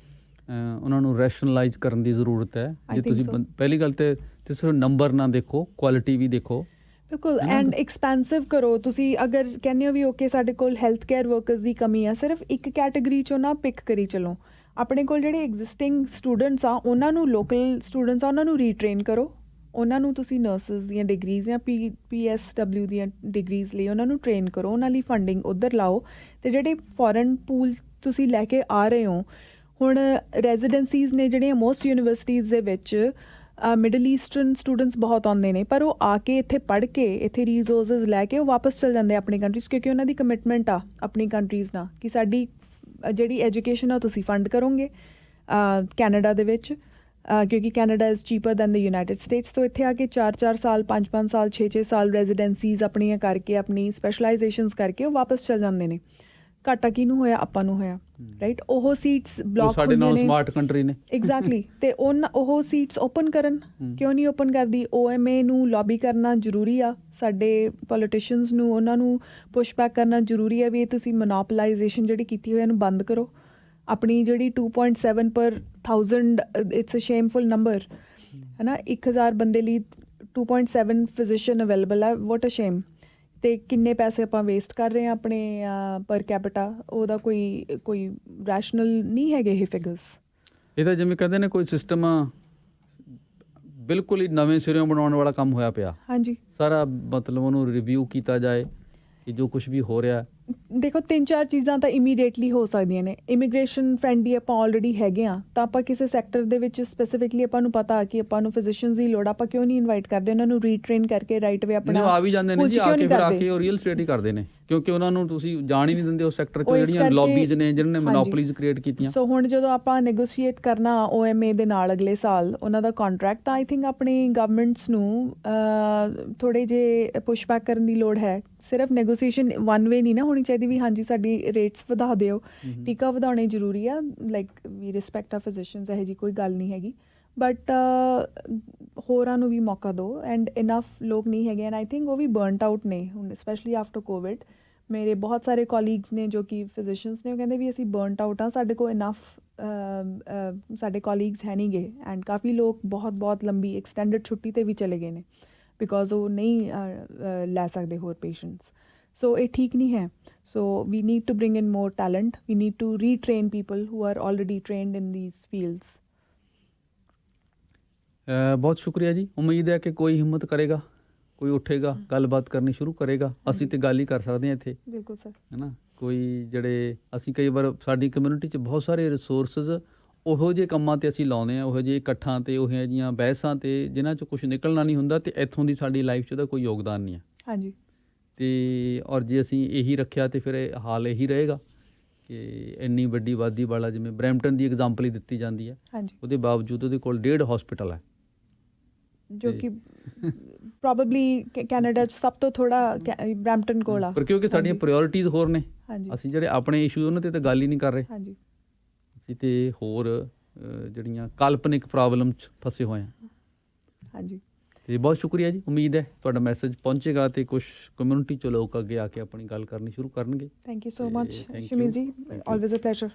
ਉਹਨਾਂ ਨੂੰ ਰੈਸ਼ਨਲਾਈਜ਼ ਕਰਨ ਦੀ ਜ਼ਰੂਰਤ ਹੈ। ਜੇ ਤੁਸੀਂ ਪਹਿਲੀ ਗੱਲ ਤਾਂ ਸਿਰਫ ਨੰਬਰ ਨਾ ਦੇਖੋ, ਕੁਆਲਿਟੀ ਵੀ ਦੇਖੋ। ਬਿਲਕੁਲ। ਐਂਡ ਐਕਸਪੈਂਸਿਵ ਕਰੋ। ਤੁਸੀਂ ਅਗਰ ਕਹਿੰਦੇ ਹੋ ਵੀ ਓਕੇ ਸਾਡੇ ਕੋਲ ਹੈਲਥ ਕੇਅਰ ਵਰਕਰਸ ਦੀ ਕਮੀ ਆ, ਸਿਰਫ ਇੱਕ ਕੈਟੇਗਰੀ 'ਚੋਂ ਨਾ ਪਿਕ ਕਰੀ ਚਲੋ। ਆਪਣੇ ਕੋਲ ਜਿਹੜੇ ਐਗਜ਼ਿਸਟਿੰਗ ਸਟੂਡੈਂਟਸ ਆ ਉਹਨਾਂ ਨੂੰ, ਲੋਕਲ ਸਟੂਡੈਂਟਸ ਆ ਉਹਨਾਂ ਨੂੰ ਰੀਟ੍ਰੇਨ ਕਰੋ। ਉਹਨਾਂ ਨੂੰ ਤੁਸੀਂ ਨਰਸਿਸ ਦੀਆਂ ਡਿਗਰੀਜ਼ ਜਾਂ PSW ਦੀਆਂ ਡਿਗਰੀਜ਼ ਲਈ ਉਹਨਾਂ ਨੂੰ ਟ੍ਰੇਨ ਕਰੋ, ਉਹਨਾਂ ਲਈ ਫੰਡਿੰਗ ਉੱਧਰ ਲਾਓ। ਅਤੇ ਜਿਹੜੇ ਫੋਰਨ ਪੂਲ ਤੁਸੀਂ ਲੈ ਕੇ ਆ ਰਹੇ ਹੋ, ਹੁਣ ਰੈਜ਼ੀਡੈਂਸੀਜ਼ ਨੇ ਜਿਹੜੀਆਂ ਮੋਸਟ ਯੂਨੀਵਰਸਿਟੀਜ਼ ਦੇ ਵਿੱਚ ਮਿਡਲ ਈਸਟਰਨ ਸਟੂਡੈਂਟਸ ਬਹੁਤ ਆਉਂਦੇ ਨੇ, ਪਰ ਉਹ ਆ ਕੇ ਇੱਥੇ ਪੜ੍ਹ ਕੇ ਇੱਥੇ ਰਿਸੋਰਸਿਸ ਲੈ ਕੇ ਉਹ ਵਾਪਸ ਚਲ ਜਾਂਦੇ ਆਪਣੀ ਕੰਟਰੀਜ਼, ਕਿਉਂਕਿ ਉਹਨਾਂ ਦੀ ਕਮਿਟਮੈਂਟ ਆ ਆਪਣੀ ਕੰਟਰੀਜ਼ ਨਾਲ ਕਿ ਸਾਡੀ ਜਿਹੜੀ ਐਜੂਕੇਸ਼ਨ ਆ ਤੁਸੀਂ ਫੰਡ ਕਰੋਗੇ ਕੈਨੇਡਾ ਦੇ ਵਿੱਚ, ਕਿਉਂਕਿ Canada is cheaper than the United States. ਤੋਂ ਇੱਥੇ ਆ ਕੇ 4-4 ਸਾਲ 5-5 ਸਾਲ 6-6 ਸਾਲ ਰੈਜ਼ੀਡੈਂਸੀਜ਼ ਆਪਣੀਆਂ ਕਰਕੇ, ਆਪਣੀ ਸਪੈਸ਼ਲਾਈਜੇਸ਼ਨਸ ਕਰਕੇ ਉਹ ਵਾਪਸ ਚਲ ਜਾਂਦੇ ਨੇ। ਘਾਟਾ ਕਿਹਨੂੰ ਹੋਇਆ? ਆਪਾਂ ਨੂੰ ਹੋਇਆ, ਰਾਈਟ। ਉਹ ਸੀਟਸ ਬਲੌਕ ਸਾਡੇ ਨਾਲ ਸਮਾਰਟ ਕੰਟਰੀ ਨੇ, ਐਗਜ਼ੈਕਟਲੀ। ਅਤੇ ਉਹ ਸੀਟਸ ਓਪਨ ਕਰਨ, ਕਿਉਂ ਨਹੀਂ ਓਪਨ ਕਰਦੀ? OMA ਨੂੰ ਲੌਬੀ ਕਰਨਾ ਜ਼ਰੂਰੀ ਆ, ਸਾਡੇ ਪੋਲੀਟੀਸ਼ੀਅਨਸ ਨੂੰ ਉਹਨਾਂ ਨੂੰ ਪੁਸ਼ ਬੈਕ ਕਰਨਾ ਜ਼ਰੂਰੀ ਆ ਵੀ ਇਹ ਤੁਸੀਂ ਮੋਨੋਪਲਾਈਜੇਸ਼ਨ ਜਿਹੜੀ ਕੀਤੀ ਹੋਈ ਇਹਨੂੰ ਬੰਦ ਕਰੋ। ਆਪਣੀ ਜਿਹੜੀ 2.7 ਪਰ 1000 ਇਟਸ ਅ ਸ਼ੇਮਫੁਲ ਨੰਬਰ, ਹੈ ਨਾ। 1000 ਬੰਦੇ ਲਈ 2.7 ਫਿਜ਼ੀਸ਼ੀਅਨ ਅਵੇਲੇਬਲ ਆ, ਵਾਟ ਅ ਸ਼ੇਮ। ਅਤੇ ਕਿੰਨੇ ਪੈਸੇ ਆਪਾਂ ਵੇਸਟ ਕਰ ਰਹੇ ਹਾਂ ਆਪਣੇ ਪਰ ਕੈਪੀਟਾ, ਉਹਦਾ ਕੋਈ ਰੈਸ਼ਨਲ ਨਹੀਂ ਹੈਗੇ ਇਹ ਫਿਗਰਸ। ਇਹ ਤਾਂ ਜਿਵੇਂ ਕਹਿੰਦੇ ਨੇ ਕੋਈ ਸਿਸਟਮ ਬਿਲਕੁਲ ਹੀ ਨਵੇਂ ਸਿਰਿਓਂ ਬਣਾਉਣ ਵਾਲਾ ਕੰਮ ਹੋਇਆ ਪਿਆ। ਹਾਂਜੀ। ਸਾਰਾ ਮਤਲਬ ਉਹਨੂੰ ਰਿਵਿਊ ਕੀਤਾ ਜਾਏ ਕਿ ਜੋ ਕੁਛ ਵੀ ਹੋ ਰਿਹਾ। ਦੇਖੋ 3-4 ਚੀਜ਼ਾਂ ਤਾਂ ਇਮੀਡੀਏਟਲੀ ਹੋ ਸਕਦੀਆਂ ਨੇ। ਇਮੀਗ੍ਰੇਸ਼ਨ ਫਰੈਂਡਲੀ ਆਪਾਂ ਆਲਰੇਡੀ ਹੈਗੇ ਹਾਂ, ਤਾਂ ਆਪਾਂ ਕਿਸੇ ਸੈਕਟਰ ਦੇ ਵਿੱਚ ਸਪੈਸੀਫਿਕਲੀ ਆਪਾਂ ਨੂੰ ਪਤਾ ਕਿ ਆਪਾਂ ਨੂੰ ਫਿਜ਼ੀਸ਼ੀਅਨਸ ਦੀ ਲੋੜ, ਆਪਾਂ ਕਿਉਂ ਨਹੀਂ ਇਨਵਾਈਟ ਕਰਦੇ ਉਹਨਾਂ ਨੂੰ ਰੀਟ੍ਰੇਨ ਕਰਕੇ ਰਾਈਟ ਵੇ ਆਪਣਾ ਆ ਵੀ ਜਾਂਦੇ ਨੇ ਜੀ, ਆ ਕੇ ਫਿਰ ਆ ਕੇ ਉਹ ਰੀਅਲ ਸਟੇਟ ਹੀ ਕਰਦੇ ਨੇ, ਕਿਉਂਕਿ ਉਹਨਾਂ ਨੂੰ ਤੁਸੀਂ ਜਾਣ ਹੀ ਨਹੀਂ ਦਿੰਦੇ ਉਸ ਸੈਕਟਰ 'ਚ ਜਿਹੜੀਆਂ ਲੌਬੀਜ਼ ਨੇ ਜਿਨ੍ਹਾਂ ਨੇ ਮੋਨੋਪੋਲੀਜ਼ ਕ੍ਰੀਏਟ ਕੀਤੀਆਂ। ਸੋ ਹੁਣ ਜਦੋਂ ਆਪਾਂ ਨੈਗੋਸ਼ੀਏਟ ਕਰਨਾ OMA ਦੇ ਨਾਲ ਅਗਲੇ ਸਾਲ ਉਹਨਾਂ ਦਾ ਕੰਟਰੈਕਟ, ਤਾਂ ਆਈ ਥਿੰਕ ਆਪਣੀ ਗਵਰਨਮੈਂਟਸ ਨੂੰ ਥੋੜ੍ਹੇ ਜਿਹੇ ਪੁਸ਼ ਬੈਕ ਕਰਨ ਦੀ ਲੋੜ ਹੈ। ਸਿਰਫ ਨੈਗੋਸੀਏਸ਼ਨ ਵਨ ਵੇ ਨਹੀਂ ਨਾ ਹੋਣੀ ਚਾਹੀਦੀ ਵੀ ਹਾਂਜੀ ਸਾਡੀ ਰੇਟਸ ਵਧਾ ਦਿਓ। ਟੀਕਾ ਵਧਾਉਣੇ ਜ਼ਰੂਰੀ ਆ, ਲਾਈਕ ਵੀ ਰਿਸਪੈਕਟ ਆ ਫਿਜ਼ੀਸ਼ੀਅਨਸ, ਇਹੋ ਜਿਹੀ ਕੋਈ ਗੱਲ ਨਹੀਂ ਹੈਗੀ, ਬਟ ਹੋਰਾਂ ਨੂੰ ਵੀ ਮੌਕਾ ਦਿਓ। ਐਂਡ ਇਨਫ ਲੋਕ ਨਹੀਂ ਹੈਗੇ, ਐਂਡ ਆਈ ਥਿੰਕ ਉਹ ਵੀ ਬਰਨਟ ਆਊਟ ਨੇ ਹੁਣ, ਸਪੈਸ਼ਲੀ ਆਫਟਰ ਕੋਵਿਡ। ਮੇਰੇ ਬਹੁਤ ਸਾਰੇ ਕੋਲੀਗਸ ਨੇ ਜੋ ਕਿ ਫਿਜ਼ੀਸ਼ੀਅਨਸ ਨੇ, ਉਹ ਕਹਿੰਦੇ ਵੀ ਅਸੀਂ ਬਰਨਟ ਆਊਟ ਹਾਂ, ਸਾਡੇ ਕੋਲ ਇਨਫ ਸਾਡੇ ਕੋਲੀਗਸ ਹੈ ਨਹੀਂ ਗੇ। ਐਂਡ ਕਾਫੀ ਲੋਕ ਬਹੁਤ ਲੰਬੀ ਐਕਸਟੈਂਡਡ ਛੁੱਟੀ 'ਤੇ ਵੀ ਚਲੇ ਗਏ ਨੇ ਬਿਕੋਜ਼ ਉਹ ਨਹੀਂ ਲੈ ਸਕਦੇ ਹੋਰ ਪੇਸ਼ੈਂਟਸ। ਸੋ ਇਹ ਠੀਕ ਨਹੀਂ ਹੈ। So we need to bring in more talent, we need to retrain people who are already trained in these fields. ਬਹੁਤ ਸ਼ੁਕਰੀਆ ਜੀ। ਉਮੀਦ ਹੈ ਕਿ ਕੋਈ ਹਿੰਮਤ ਕਰੇਗਾ, ਕੋਈ ਉੱਠੇਗਾ, ਗੱਲਬਾਤ ਕਰਨੀ ਸ਼ੁਰੂ ਕਰੇਗਾ। ਅਸੀਂ ਤਾਂ ਗੱਲ ਹੀ ਕਰ ਸਕਦੇ ਹਾਂ ਇੱਥੇ, ਬਿਲਕੁਲ ਸਰ, ਹੈ ਨਾ। ਕੋਈ ਜਿਹੜੇ ਅਸੀਂ ਕਈ ਵਾਰ ਸਾਡੀ ਕਮਿਊਨਿਟੀ 'ਚ ਬਹੁਤ ਸਾਰੇ ਰਿਸੋਰਸਿਸ ਉਹੋ ਜਿਹੇ ਕੰਮਾਂ 'ਤੇ ਅਸੀਂ ਲਾਉਂਦੇ ਹਾਂ, ਉਹੋ ਜਿਹੇ ਇਕੱਠਾਂ 'ਤੇ, ਉਹੋ ਜਿਹੀਆਂ ਬਹਿਸਾਂ 'ਤੇ ਜਿਨ੍ਹਾਂ 'ਚ ਕੁਛ ਨਿਕਲਣਾ ਨਹੀਂ ਹੁੰਦਾ, ਅਤੇ ਇੱਥੋਂ ਦੀ ਸਾਡੀ ਲਾਈਫ 'ਚ ਉਹਦਾ ਕੋਈ ਯੋਗਦਾਨ ਨਹੀਂ ਹੈ। ਹਾਂਜੀ। ਅਤੇ ਔਰ ਜੇ ਅਸੀਂ ਇਹੀ ਰੱਖਿਆ ਤਾਂ ਫਿਰ ਇਹ ਹਾਲ ਇਹੀ ਰਹੇਗਾ ਕਿ ਇੰਨੀ ਵੱਡੀ ਆਬਾਦੀ ਵਾਲਾ, ਜਿਵੇਂ ਬਰੈਂਪਟਨ ਦੀ ਐਗਜ਼ਾਮਪਲ ਹੀ ਦਿੱਤੀ ਜਾਂਦੀ ਹੈ, ਉਹਦੇ ਬਾਵਜੂਦ ਉਹਦੇ ਕੋਲ 1.5 ਹਸਪੀਟਲ ਹੈ, ਜੋ ਕਿ ਪ੍ਰੋਬੇਬਲੀ ਕੈਨੇਡਾ 'ਚ ਸਭ ਤੋਂ ਥੋੜ੍ਹਾ ਬਰੈਂਪਟਨ ਕੋਲ ਆ। ਪਰ ਕਿਉਂਕਿ ਸਾਡੀਆਂ ਪ੍ਰਾਇਓਰਟੀਜ਼ ਹੋਰ ਨੇ, ਅਸੀਂ ਜਿਹੜੇ ਆਪਣੇ ਇਸ਼ੂ ਉਹਨਾਂ 'ਤੇ ਤਾਂ ਗੱਲ ਹੀ ਨਹੀਂ ਕਰ ਰਹੇ। ਅਸੀਂ ਤਾਂ ਹੋਰ ਜਿਹੜੀਆਂ ਕਾਲਪਨਿਕ ਪ੍ਰੋਬਲਮ 'ਚ ਫਸੇ ਹੋਏ ਹਾਂ। ਹਾਂਜੀ। ਤੇ ਬਹੁਤ ਸ਼ੁਕਰੀਆ ਜੀ। ਉਮੀਦ ਹੈ ਤੁਹਾਡਾ ਮੈਸੇਜ ਪਹੁੰਚੇਗਾ ਤੇ ਕੁਝ ਕਮਿਊਨਿਟੀ 'ਚੋਂ ਲੋਕ ਅੱਗੇ ਆ ਕੇ ਆਪਣੀ ਗੱਲ ਕਰਨੀ ਸ਼ੁਰੂ ਕਰਨਗੇ। ਥੈਂਕ ਯੂ ਸੋ ਤੇ much thank Shamil you, ji, thank you. Always a pleasure.